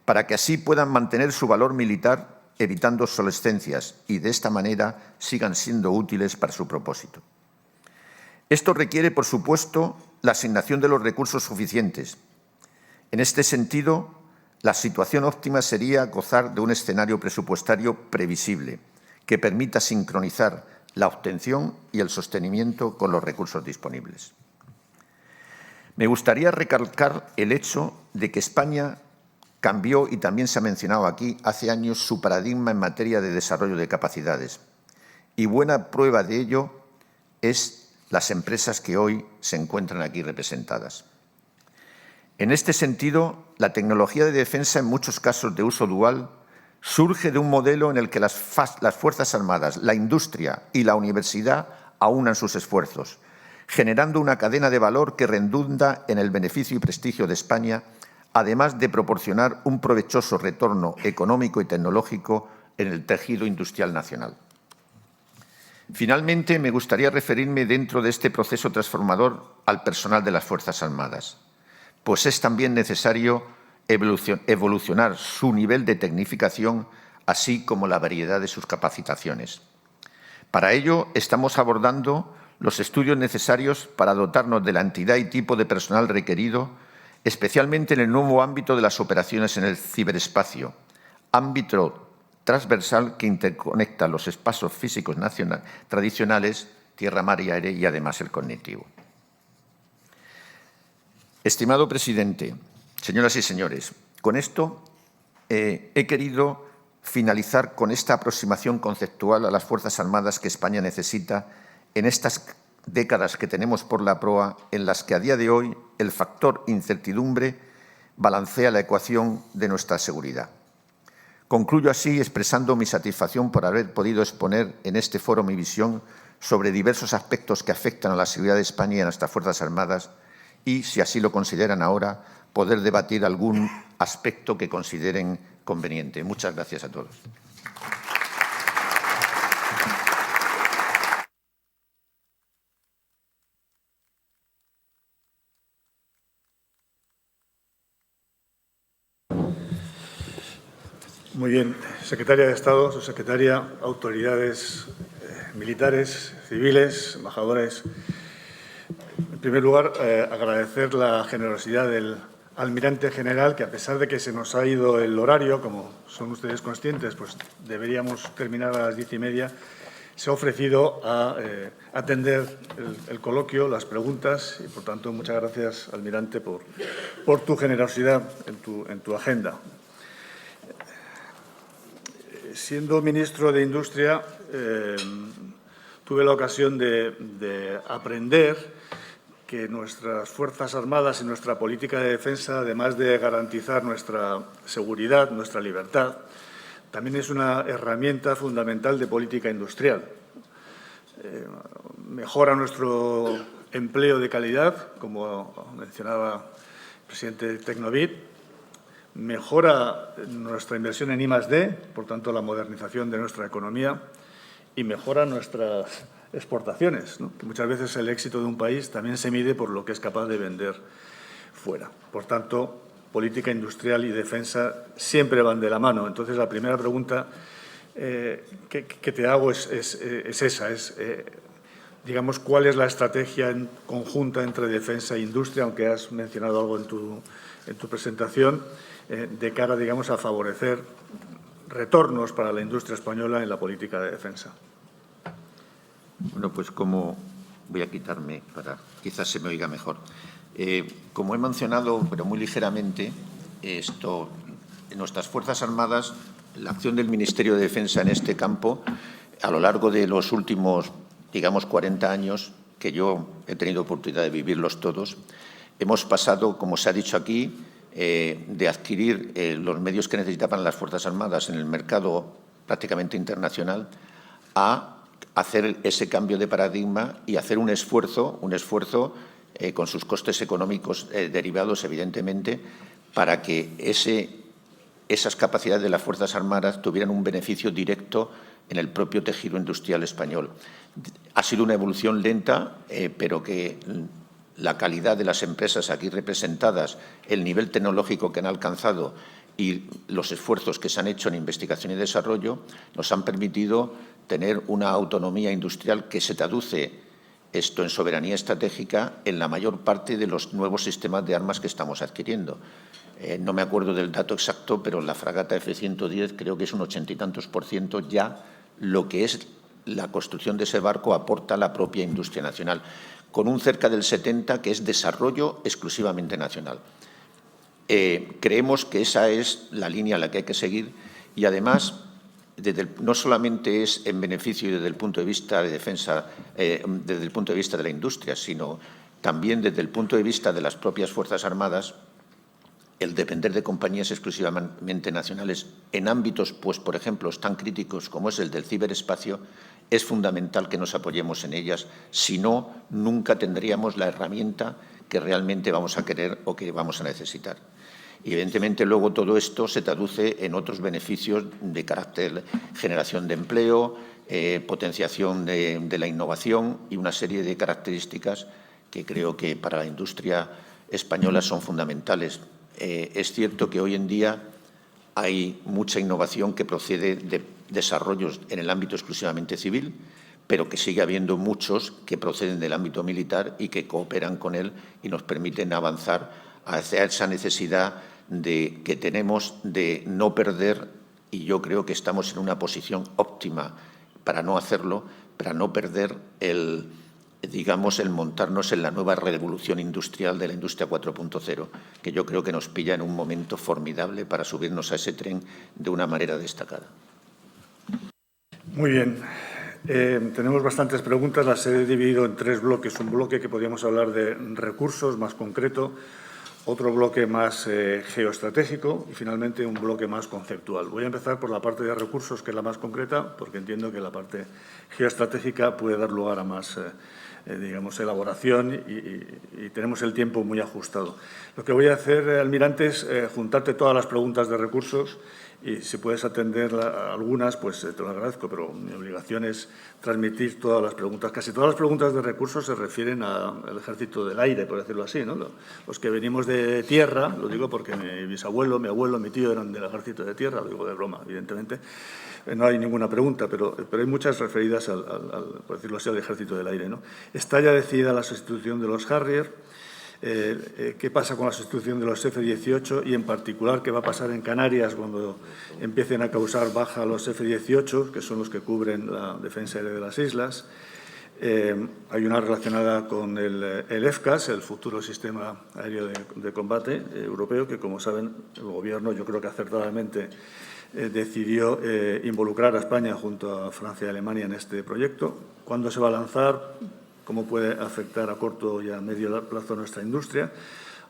para que así puedan mantener su valor militar evitando obsolescencias y de esta manera sigan siendo útiles para su propósito. Esto requiere, por supuesto, la asignación de los recursos suficientes. En este sentido, la situación óptima sería gozar de un escenario presupuestario previsible que permita sincronizar la obtención y el sostenimiento con los recursos disponibles. Me gustaría recalcar el hecho de que España cambió, y también se ha mencionado aquí, hace años su paradigma en materia de desarrollo de capacidades. Y buena prueba de ello es las empresas que hoy se encuentran aquí representadas. En este sentido, la tecnología de defensa, en muchos casos de uso dual, surge de un modelo en el que las Fuerzas Armadas, la industria y la universidad aunan sus esfuerzos, generando una cadena de valor que redunda en el beneficio y prestigio de España, además de proporcionar un provechoso retorno económico y tecnológico en el tejido industrial nacional. Finalmente, me gustaría referirme dentro de este proceso transformador al personal de las Fuerzas Armadas, pues es también necesario evolucionar su nivel de tecnificación, así como la variedad de sus capacitaciones. Para ello, estamos abordando los estudios necesarios para dotarnos de la entidad y tipo de personal requerido, especialmente en el nuevo ámbito de las operaciones en el ciberespacio, ámbito transversal que interconecta los espacios físicos tradicionales, tierra, mar y aire, y además el cognitivo. Estimado presidente, señoras y señores, con esto he querido finalizar con esta aproximación conceptual a las Fuerzas Armadas que España necesita en estas décadas que tenemos por la proa, en las que a día de hoy el factor incertidumbre balancea la ecuación de nuestra seguridad. Concluyo así expresando mi satisfacción por haber podido exponer en este foro mi visión sobre diversos aspectos que afectan a la seguridad de España y a nuestras Fuerzas Armadas y, si así lo consideran ahora, poder debatir algún aspecto que consideren conveniente. Muchas gracias a todos. Muy bien. Secretaria de Estado, subsecretaria, autoridades militares, civiles, embajadores. En primer lugar, agradecer la generosidad del almirante general, que a pesar de que se nos ha ido el horario, como son ustedes conscientes, pues deberíamos terminar a las 10:30, se ha ofrecido a atender el coloquio, las preguntas, y por tanto muchas gracias, almirante, por tu generosidad en tu agenda. Siendo ministro de Industria, tuve la ocasión de aprender que nuestras Fuerzas Armadas y nuestra política de defensa, además de garantizar nuestra seguridad, nuestra libertad, también es una herramienta fundamental de política industrial. Mejora nuestro empleo de calidad, como mencionaba el presidente de Tecnobit, mejora nuestra inversión en I+D, por tanto, la modernización de nuestra economía, y mejora nuestras exportaciones, ¿no? Que muchas veces el éxito de un país también se mide por lo que es capaz de vender fuera. Por tanto, política industrial y defensa siempre van de la mano. Entonces, la primera pregunta que te hago es esa, digamos, ¿cuál es la estrategia conjunta entre defensa e industria, aunque has mencionado algo en tu presentación, de cara, digamos, a favorecer retornos para la industria española en la política de defensa? Bueno, pues como voy a quitarme para quizás se me oiga mejor. Como he mencionado, pero muy ligeramente, en nuestras Fuerzas Armadas, la acción del Ministerio de Defensa en este campo, a lo largo de los últimos, digamos, 40 años, que yo he tenido oportunidad de vivirlos todos, hemos pasado, como se ha dicho aquí, de adquirir los medios que necesitaban las Fuerzas Armadas en el mercado prácticamente internacional a hacer ese cambio de paradigma y hacer un esfuerzo con sus costes económicos derivados, evidentemente, para que esas capacidades de las Fuerzas Armadas tuvieran un beneficio directo en el propio tejido industrial español. Ha sido una evolución lenta, pero que la calidad de las empresas aquí representadas, el nivel tecnológico que han alcanzado y los esfuerzos que se han hecho en investigación y desarrollo nos han permitido tener una autonomía industrial que se traduce esto en soberanía estratégica en la mayor parte de los nuevos sistemas de armas que estamos adquiriendo. No me acuerdo del dato exacto, pero la fragata F-110 creo que es un 80 y tantos % ya lo que es la construcción de ese barco aporta a la propia industria nacional, con un cerca del 70% que es desarrollo exclusivamente nacional. Creemos que esa es la línea a la que hay que seguir y, además, no solamente es en beneficio desde el punto de vista de defensa, desde el punto de vista de la industria, sino también desde el punto de vista de las propias Fuerzas Armadas, el depender de compañías exclusivamente nacionales en ámbitos, pues, por ejemplo, tan críticos como es el del ciberespacio, es fundamental que nos apoyemos en ellas. Si no, nunca tendríamos la herramienta que realmente vamos a querer o que vamos a necesitar. Y, evidentemente, luego todo esto se traduce en otros beneficios de carácter generación de empleo, potenciación de la innovación y una serie de características que creo que para la industria española son fundamentales. Es cierto que hoy en día hay mucha innovación que procede de desarrollos en el ámbito exclusivamente civil, pero que sigue habiendo muchos que proceden del ámbito militar y que cooperan con él y nos permiten avanzar hacia esa necesidad que tenemos de no perder, y yo creo que estamos en una posición óptima para no hacerlo, para no perder el montarnos en la nueva revolución industrial de la industria 4.0, que yo creo que nos pilla en un momento formidable para subirnos a ese tren de una manera destacada. Muy bien. Tenemos bastantes preguntas, las he dividido en 3 bloques. Un bloque que podríamos hablar de recursos, más concreto, otro bloque más geoestratégico y, finalmente, un bloque más conceptual. Voy a empezar por la parte de recursos, que es la más concreta, porque entiendo que la parte geoestratégica puede dar lugar a más digamos, elaboración y tenemos el tiempo muy ajustado. Lo que voy a hacer, almirante, es juntarte todas las preguntas de recursos y si puedes atender algunas, pues te lo agradezco, pero mi obligación es transmitir todas las preguntas. Casi todas las preguntas de recursos se refieren al Ejército del Aire, por decirlo así, ¿no? Los que venimos de tierra, lo digo porque mi bisabuelo, mi abuelo, mi tío eran del Ejército de Tierra, lo digo de broma, evidentemente. No hay ninguna pregunta, pero hay muchas referidas, por decirlo así, al Ejército del Aire, ¿no? Está ya decidida la sustitución de los Harrier. qué pasa con la sustitución de los F-18 y, en particular, qué va a pasar en Canarias cuando empiecen a causar baja los F-18, que son los que cubren la defensa aérea de las islas. Hay una relacionada con el FCAS, el futuro sistema aéreo de combate europeo, que, como saben, el Gobierno, yo creo que acertadamente, decidió involucrar a España junto a Francia y Alemania en este proyecto. ¿Cuándo se va a lanzar? ¿Cómo puede afectar a corto y a medio plazo nuestra industria?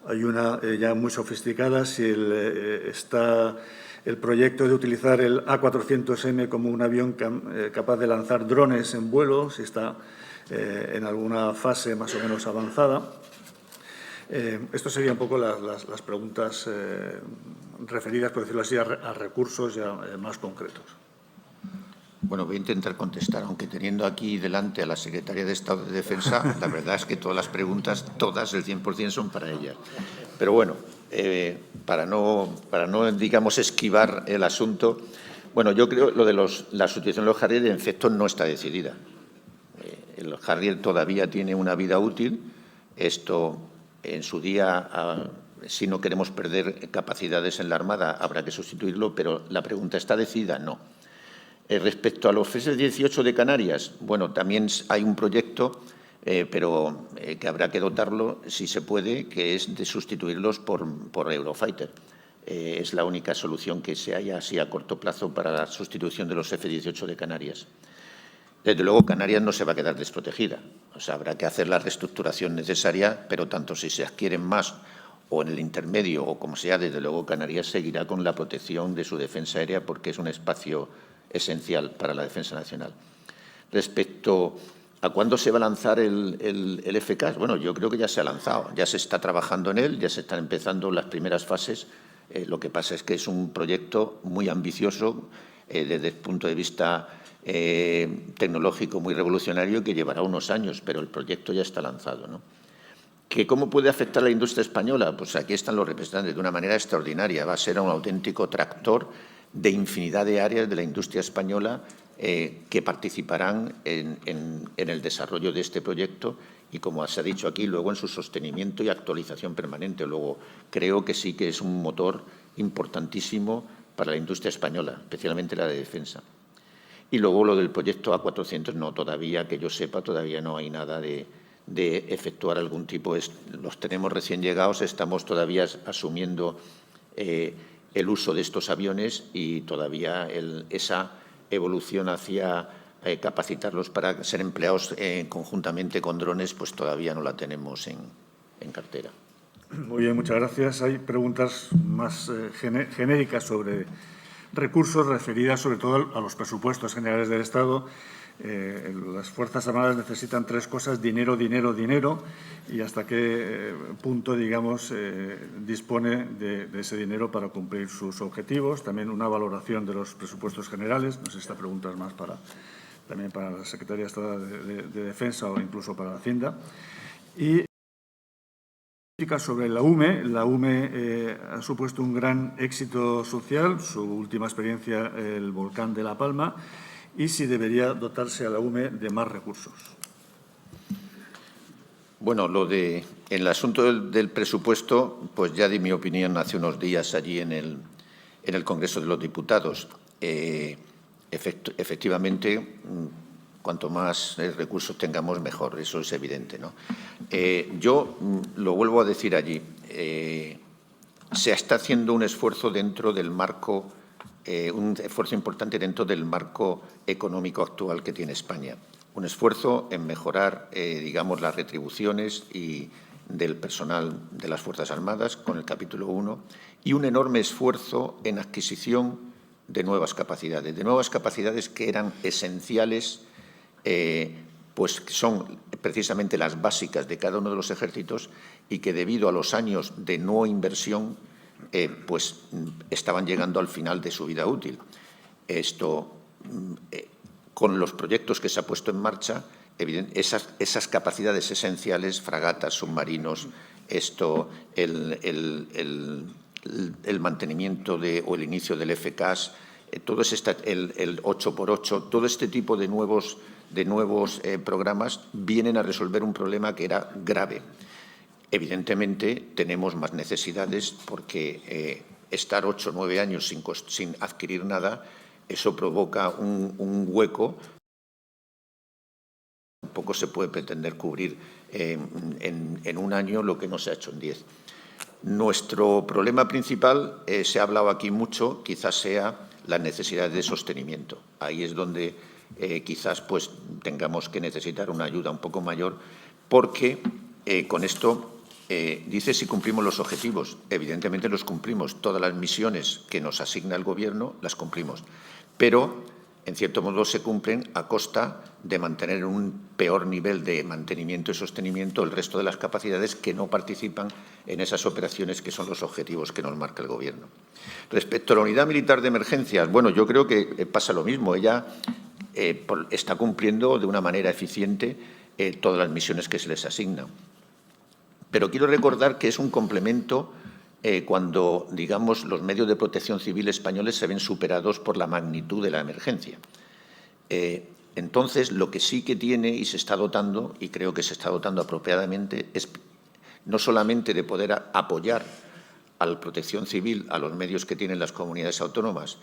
Hay una ya muy sofisticada, si está el proyecto de utilizar el A400M como un avión capaz de lanzar drones en vuelo, si está en alguna fase más o menos avanzada. Esto serían un poco las preguntas referidas, por decirlo así, a recursos ya más concretos. Bueno, voy a intentar contestar, aunque teniendo aquí delante a la Secretaria de Estado de Defensa, la verdad es que todas las preguntas, todas, el 100% son para ella. Pero bueno, para no, digamos, esquivar el asunto, bueno, yo creo que lo de la sustitución de los Harrier, en efecto, no está decidida. El Harrier todavía tiene una vida útil. Esto, en su día, si no queremos perder capacidades en la Armada, habrá que sustituirlo, pero la pregunta está decidida, no. Respecto a los F-18 de Canarias, bueno, también hay un proyecto, pero que habrá que dotarlo, si se puede, que es de sustituirlos por Eurofighter. Es la única solución que se haya así a corto plazo para la sustitución de los F-18 de Canarias. Desde luego, Canarias no se va a quedar desprotegida. O sea, habrá que hacer la reestructuración necesaria, pero tanto si se adquieren más o en el intermedio o como sea, desde luego Canarias seguirá con la protección de su defensa aérea porque es un espacio esencial para la defensa nacional. Respecto a cuándo se va a lanzar el FCAS, bueno, yo creo que ya se ha lanzado, ya se está trabajando en él, ya se están empezando las primeras fases. Lo que pasa es que es un proyecto muy ambicioso desde el punto de vista tecnológico, muy revolucionario, que llevará unos años, pero el proyecto ya está lanzado, ¿no? ¿Cómo puede afectar a la industria española? Pues aquí están los representantes de una manera extraordinaria. Va a ser un auténtico tractor de infinidad de áreas de la industria española que participarán en el desarrollo de este proyecto y, como se ha dicho aquí, luego en su sostenimiento y actualización permanente. Luego, creo que sí que es un motor importantísimo para la industria española, especialmente la de defensa. Y luego lo del proyecto A400, no, todavía, que yo sepa, todavía no hay nada de efectuar algún tipo. Los tenemos recién llegados, estamos todavía asumiendo el uso de estos aviones y todavía esa evolución hacia capacitarlos para ser empleados conjuntamente con drones, pues todavía no la tenemos en cartera. Muy bien, muchas gracias. Hay preguntas más genéricas sobre recursos referidas sobre todo a los presupuestos generales del Estado. Las Fuerzas Armadas necesitan tres cosas: dinero, dinero, dinero, y hasta qué punto, digamos, dispone de ese dinero para cumplir sus objetivos. También una valoración de los presupuestos generales. No sé si esta pregunta es más también para la Secretaría de Estado de Defensa o incluso para la Hacienda. Y sobre la UME. La UME ha supuesto un gran éxito social, su última experiencia, el volcán de La Palma, y si debería dotarse a la UME de más recursos. Bueno, en el asunto del presupuesto, pues ya di mi opinión hace unos días allí en el Congreso de los Diputados. Efectivamente, cuanto más recursos tengamos, mejor, eso es evidente, ¿no? Yo lo vuelvo a decir allí. Se está haciendo un esfuerzo dentro del marco, un esfuerzo importante dentro del marco económico actual que tiene España. Un esfuerzo en mejorar, digamos, las retribuciones del personal de las Fuerzas Armadas con el capítulo 1 y un enorme esfuerzo en adquisición de nuevas capacidades que eran esenciales, pues que son precisamente las básicas de cada uno de los ejércitos y que, debido a los años de no inversión, pues estaban llegando al final de su vida útil. Esto, con los proyectos que se ha puesto en marcha, esas capacidades esenciales, fragatas, submarinos, el mantenimiento o el inicio del FCAS, todo el 8x8, todo este tipo de nuevos programas vienen a resolver un problema que era grave. Evidentemente, tenemos más necesidades porque estar 8 o 9 años sin adquirir nada, eso provoca un hueco. Tampoco se puede pretender cubrir en un año lo que no se ha hecho en 10. Nuestro problema principal, se ha hablado aquí mucho, quizás sea la necesidad de sostenimiento. Ahí es donde quizás pues, tengamos que necesitar una ayuda un poco mayor, porque con esto dice si cumplimos los objetivos. Evidentemente los cumplimos. Todas las misiones que nos asigna el Gobierno las cumplimos. Pero, en cierto modo, se cumplen a costa de mantener un peor nivel de mantenimiento y sostenimiento el resto de las capacidades que no participan en esas operaciones que son los objetivos que nos marca el Gobierno. Respecto a la Unidad Militar de Emergencias, bueno, yo creo que pasa lo mismo. Ella está cumpliendo de una manera eficiente todas las misiones que se les asignan. Pero quiero recordar que es un complemento cuando, digamos, los medios de protección civil españoles se ven superados por la magnitud de la emergencia. Entonces, lo que sí que tiene y se está dotando, y creo que se está dotando apropiadamente, es no solamente de poder apoyar a la protección civil, a los medios que tienen las comunidades autónomas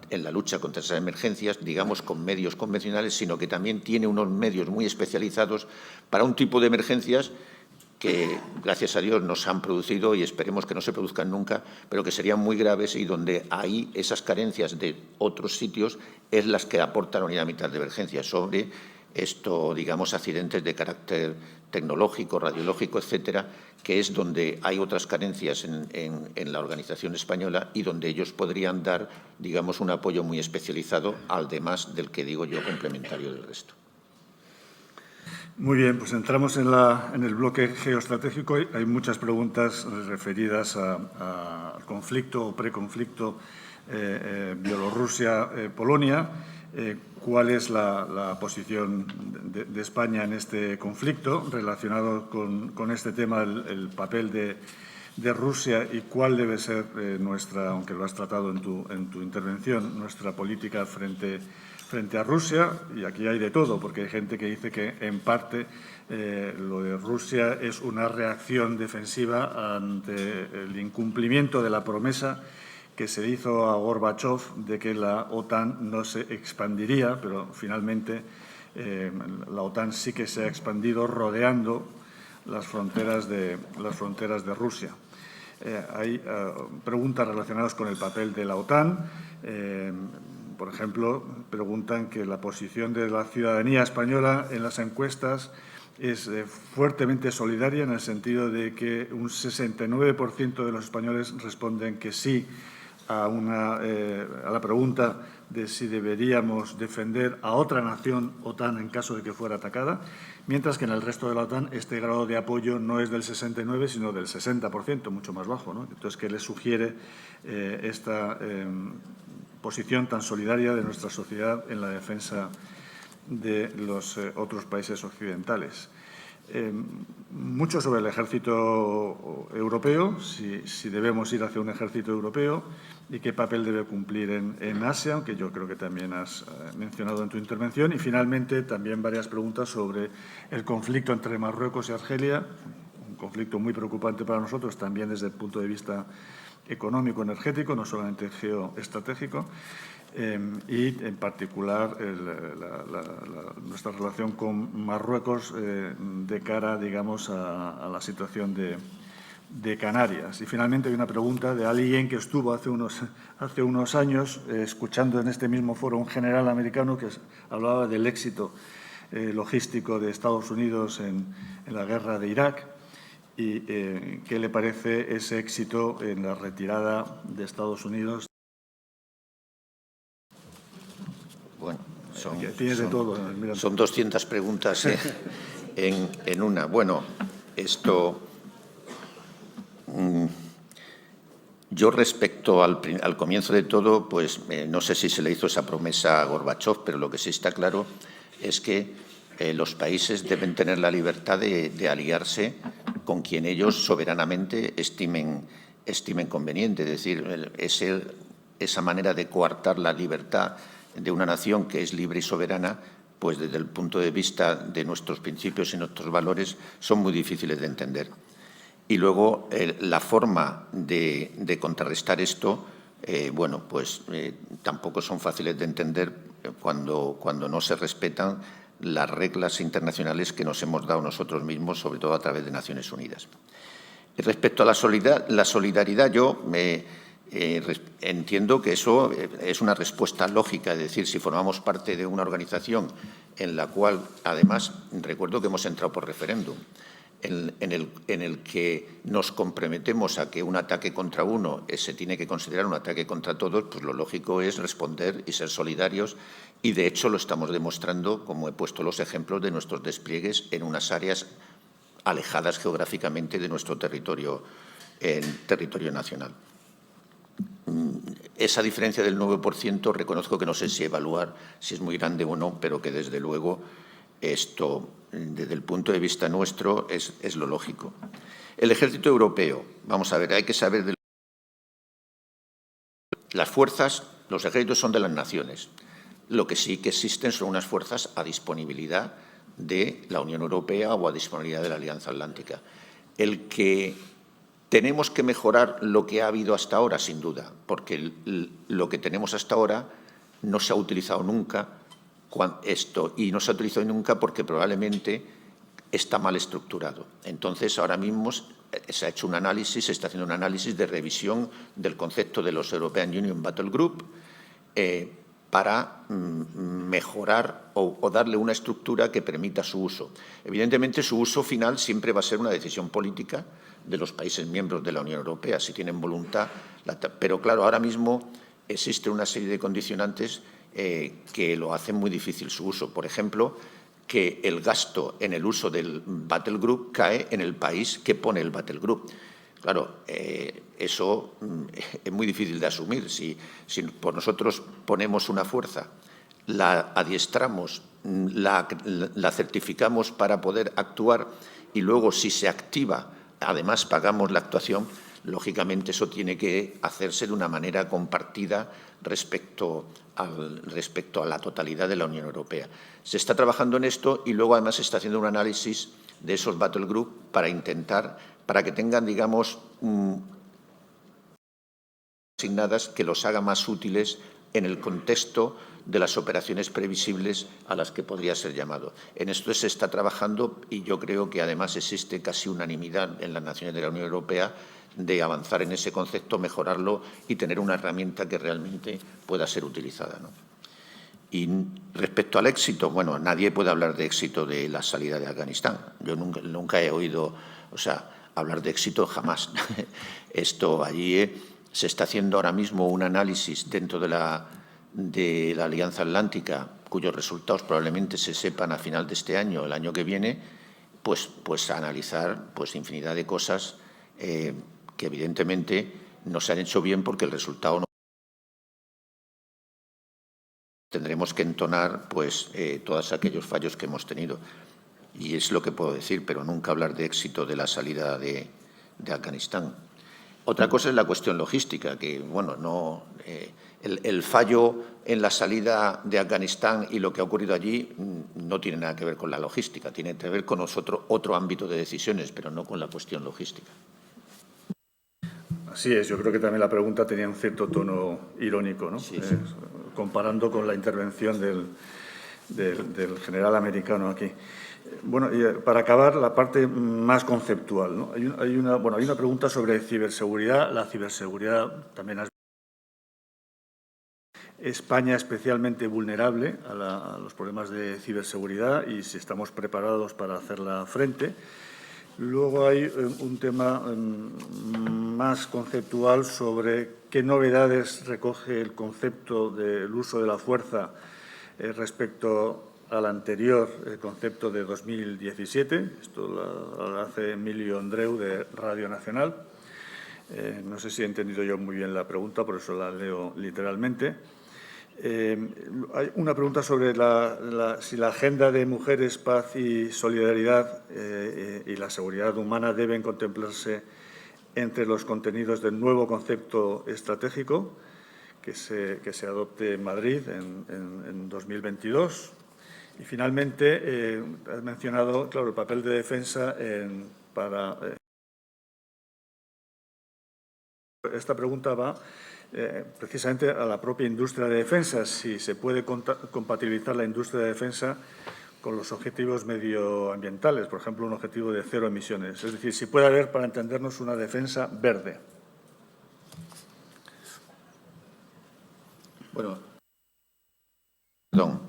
en la lucha contra esas emergencias, digamos, con medios convencionales, sino que también tiene unos medios muy especializados para un tipo de emergencias que, gracias a Dios, no se han producido y esperemos que no se produzcan nunca, pero que serían muy graves y donde hay esas carencias de otros sitios es las que aporta la Unidad Militar de Emergencia sobre esto, digamos, accidentes de carácter tecnológico, radiológico, etcétera, que es donde hay otras carencias en la organización española y donde ellos podrían dar, digamos, un apoyo muy especializado, además del que digo yo, complementario del resto. Muy bien, pues entramos en el bloque geoestratégico. Hay muchas preguntas referidas al conflicto o preconflicto Bielorrusia-Polonia. ¿Cuál es la posición de España en este conflicto relacionado con este tema, el papel de Rusia y cuál debe ser nuestra, aunque lo has tratado en tu intervención, nuestra política frente a Rusia? Y aquí hay de todo, porque hay gente que dice que, en parte, lo de Rusia es una reacción defensiva ante el incumplimiento de la promesa que se hizo a Gorbachov de que la OTAN no se expandiría, pero finalmente la OTAN sí que se ha expandido rodeando las fronteras de Rusia. Hay preguntas relacionadas con el papel de la OTAN. Por ejemplo, preguntan que la posición de la ciudadanía española en las encuestas es fuertemente solidaria, en el sentido de que un 69% de los españoles responden que sí a la pregunta de si deberíamos defender a otra nación OTAN en caso de que fuera atacada, mientras que en el resto de la OTAN este grado de apoyo no es del 69%, sino del 60%, mucho más bajo, ¿no? Entonces, ¿qué le sugiere esta posición tan solidaria de nuestra sociedad en la defensa de los otros países occidentales? Mucho sobre el ejército europeo, si debemos ir hacia un ejército europeo y qué papel debe cumplir en Asia, aunque yo creo que también has mencionado en tu intervención. Y, finalmente, también varias preguntas sobre el conflicto entre Marruecos y Argelia, un conflicto muy preocupante para nosotros, también desde el punto de vista económico, energético, no solamente geoestratégico, y, en particular, nuestra relación con Marruecos de cara, digamos, a la situación de Canarias. Y, finalmente, hay una pregunta de alguien que estuvo hace unos años escuchando en este mismo foro un general americano que hablaba del éxito logístico de Estados Unidos en la guerra de Irak. ¿Y qué le parece ese éxito en la retirada de Estados Unidos? Bueno, son 200 preguntas en una. Bueno, esto... Yo, respecto al comienzo de todo, pues no sé si se le hizo esa promesa a Gorbachov, pero lo que sí está claro es que los países deben tener la libertad de aliarse con quien ellos soberanamente estimen conveniente. Es decir, esa manera de coartar la libertad de una nación que es libre y soberana, pues desde el punto de vista de nuestros principios y nuestros valores, son muy difíciles de entender. Y luego la forma de contrarrestar esto, tampoco son fáciles de entender cuando no se respetan las reglas internacionales que nos hemos dado nosotros mismos, sobre todo a través de Naciones Unidas. Respecto a la solidaridad, yo entiendo que eso es una respuesta lógica, es decir, si formamos parte de una organización en la cual, además, recuerdo que hemos entrado por referéndum, en el que nos comprometemos a que un ataque contra uno se tiene que considerar un ataque contra todos, pues lo lógico es responder y ser solidarios, y de hecho lo estamos demostrando, como he puesto los ejemplos de nuestros despliegues en unas áreas alejadas geográficamente de nuestro territorio nacional. Esa diferencia del 9% reconozco que no sé si evaluar si es muy grande o no, pero que desde luego esto, desde el punto de vista nuestro, es lo lógico. El ejército europeo, vamos a ver, hay que saber las fuerzas, los ejércitos son de las naciones. Lo que sí que existen son unas fuerzas a disponibilidad de la Unión Europea o a disponibilidad de la Alianza Atlántica. El que tenemos que mejorar lo que ha habido hasta ahora, sin duda, porque lo que tenemos hasta ahora no se ha utilizado nunca y no se ha utilizado nunca porque probablemente está mal estructurado. Entonces, ahora mismo se ha hecho un análisis, se está haciendo un análisis de revisión del concepto de los European Union Battle Group para mejorar o darle una estructura que permita su uso. Evidentemente, su uso final siempre va a ser una decisión política de los países miembros de la Unión Europea, si tienen voluntad. Pero, claro, ahora mismo existe una serie de condicionantes que lo hacen muy difícil su uso. Por ejemplo, que el gasto en el uso del Battle Group cae en el país que pone el Battle Group. Claro, eso es muy difícil de asumir. Si por nosotros ponemos una fuerza, la adiestramos, la certificamos para poder actuar y luego, si se activa, además pagamos la actuación, lógicamente eso tiene que hacerse de una manera compartida respecto a la totalidad de la Unión Europea. Se está trabajando en esto y luego además se está haciendo un análisis de esos Battle Group para que tengan, digamos, asignadas que los haga más útiles en el contexto de las operaciones previsibles a las que podría ser llamado. En esto se está trabajando y yo creo que además existe casi unanimidad en las naciones de la Unión Europea de avanzar en ese concepto, mejorarlo y tener una herramienta que realmente pueda ser utilizada, ¿no? Y respecto al éxito, bueno, nadie puede hablar de éxito de la salida de Afganistán. Yo nunca he oído, hablar de éxito jamás. Esto allí se está haciendo ahora mismo un análisis dentro de la Alianza Atlántica, cuyos resultados probablemente se sepan a final de este año o el año que viene, pues a analizar infinidad de cosas que evidentemente no se han hecho bien porque el resultado no. Tendremos que entonar todos aquellos fallos que hemos tenido. Y es lo que puedo decir, pero nunca hablar de éxito de la salida de Afganistán. Otra cosa es la cuestión logística, que, bueno, el fallo en la salida de Afganistán y lo que ha ocurrido allí no tiene nada que ver con la logística, tiene que ver con otro ámbito de decisiones, pero no con la cuestión logística. Así es, yo creo que también la pregunta tenía un cierto tono irónico, ¿no? Sí. Comparando con la intervención del general americano aquí. Bueno, y para acabar, la parte más conceptual, ¿no? Hay una pregunta sobre ciberseguridad. La ciberseguridad también es España especialmente vulnerable a los problemas de ciberseguridad y si estamos preparados para hacerla frente. Luego hay un tema más conceptual sobre qué novedades recoge el concepto del uso de la fuerza respecto al anterior concepto de 2017. Esto lo hace Emilio Andreu, de Radio Nacional. No sé si he entendido yo muy bien la pregunta, por eso la leo literalmente. Hay una pregunta sobre si la agenda de mujeres, paz y solidaridad y la seguridad humana deben contemplarse entre los contenidos del nuevo concepto estratégico que se adopte en Madrid en 2022. Y finalmente, has mencionado, claro, el papel de defensa para esta pregunta va precisamente a la propia industria de defensa, si se puede compatibilizar la industria de defensa con los objetivos medioambientales, por ejemplo, un objetivo de 0 emisiones. Es decir, si puede haber, para entendernos, una defensa verde. Bueno, perdón,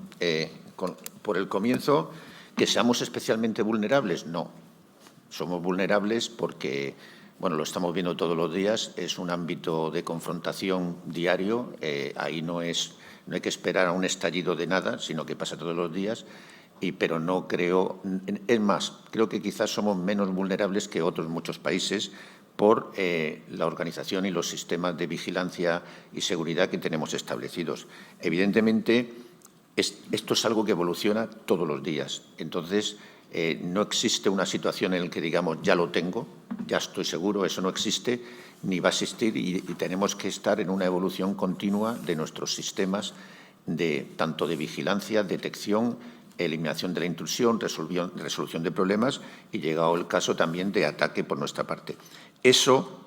por el comienzo, que seamos especialmente vulnerables, no. Somos vulnerables porque, bueno, lo estamos viendo todos los días, es un ámbito de confrontación diario, ahí no hay que esperar a un estallido de nada, sino que pasa todos los días, pero no creo, es más, creo que quizás somos menos vulnerables que otros muchos países por la organización y los sistemas de vigilancia y seguridad que tenemos establecidos. Evidentemente, esto es algo que evoluciona todos los días. Entonces, no existe una situación en la que digamos, ya lo tengo, ya estoy seguro, eso no existe, ni va a existir, y tenemos que estar en una evolución continua de nuestros sistemas, tanto de vigilancia, detección, eliminación de la intrusión, resolución de problemas y, llegado el caso, también de ataque por nuestra parte. Eso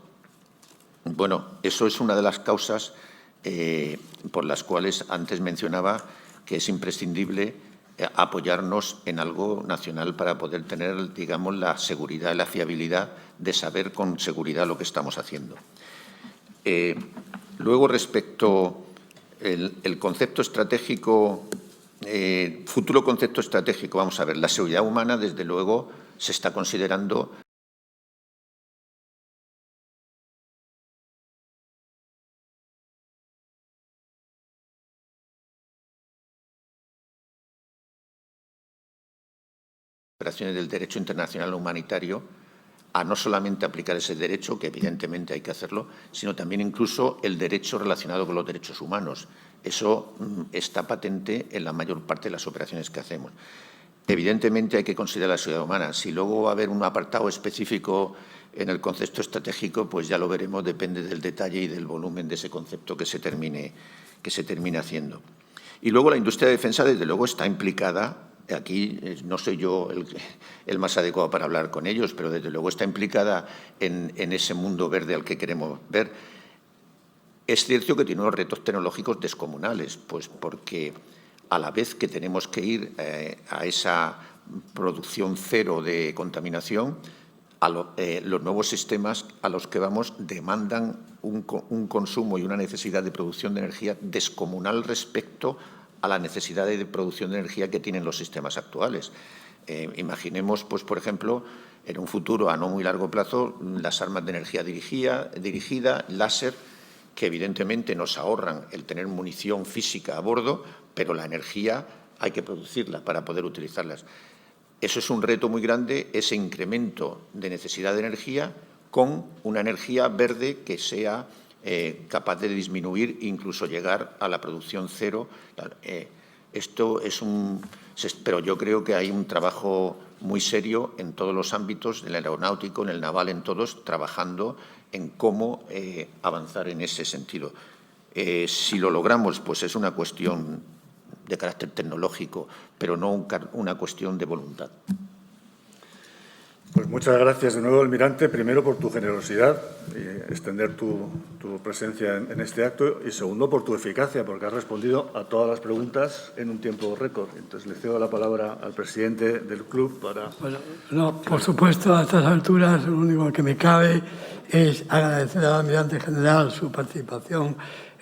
es una de las causas por las cuales antes mencionaba que es imprescindible apoyarnos en algo nacional para poder tener, digamos, la seguridad y la fiabilidad de saber con seguridad lo que estamos haciendo. Luego, respecto al concepto estratégico, futuro concepto estratégico, vamos a ver, la seguridad humana, desde luego, se está considerando operaciones del derecho internacional humanitario a no solamente aplicar ese derecho, que evidentemente hay que hacerlo, sino también incluso el derecho relacionado con los derechos humanos. Eso está patente en la mayor parte de las operaciones que hacemos. Evidentemente hay que considerar la seguridad humana. Si luego va a haber un apartado específico en el concepto estratégico, pues ya lo veremos, depende del detalle y del volumen de ese concepto que se termine haciendo. Y luego la industria de defensa, desde luego, está implicada. Aquí no soy yo el más adecuado para hablar con ellos, pero desde luego está implicada en ese mundo verde al que queremos ver. Es cierto que tiene unos retos tecnológicos descomunales, pues porque a la vez que tenemos que ir a esa producción cero de contaminación, los nuevos sistemas a los que vamos demandan un consumo y una necesidad de producción de energía descomunal respecto a la necesidad de producción de energía que tienen los sistemas actuales. Imaginemos, pues, por ejemplo, en un futuro a no muy largo plazo, las armas de energía dirigida, láser, que evidentemente nos ahorran el tener munición física a bordo, pero la energía hay que producirla para poder utilizarlas. Eso es un reto muy grande, ese incremento de necesidad de energía con una energía verde que sea capaz de disminuir, incluso llegar a la producción cero. Esto es pero yo creo que hay un trabajo muy serio en todos los ámbitos, en el aeronáutico, en el naval, en todos, trabajando en cómo avanzar en ese sentido. Si lo logramos, pues es una cuestión de carácter tecnológico, pero no una cuestión de voluntad. Pues muchas gracias de nuevo, almirante, primero por tu generosidad y extender tu presencia en este acto, y segundo por tu eficacia, porque has respondido a todas las preguntas en un tiempo récord. Entonces le cedo la palabra al presidente del club para... Bueno, no, por supuesto, a estas alturas lo único que me cabe es agradecer al almirante general su participación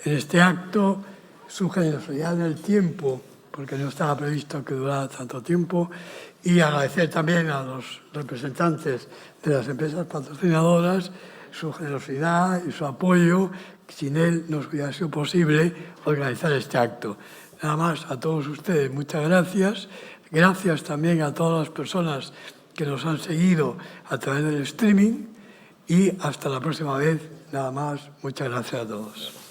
en este acto, su generosidad en el tiempo, porque no estaba previsto que durara tanto tiempo, y agradecer también a los representantes de las empresas patrocinadoras su generosidad y su apoyo. Sin él no hubiera sido posible organizar este acto. Nada más, a todos ustedes, muchas gracias. Gracias también a todas las personas que nos han seguido a través del streaming, y hasta la próxima vez. Nada más, muchas gracias a todos.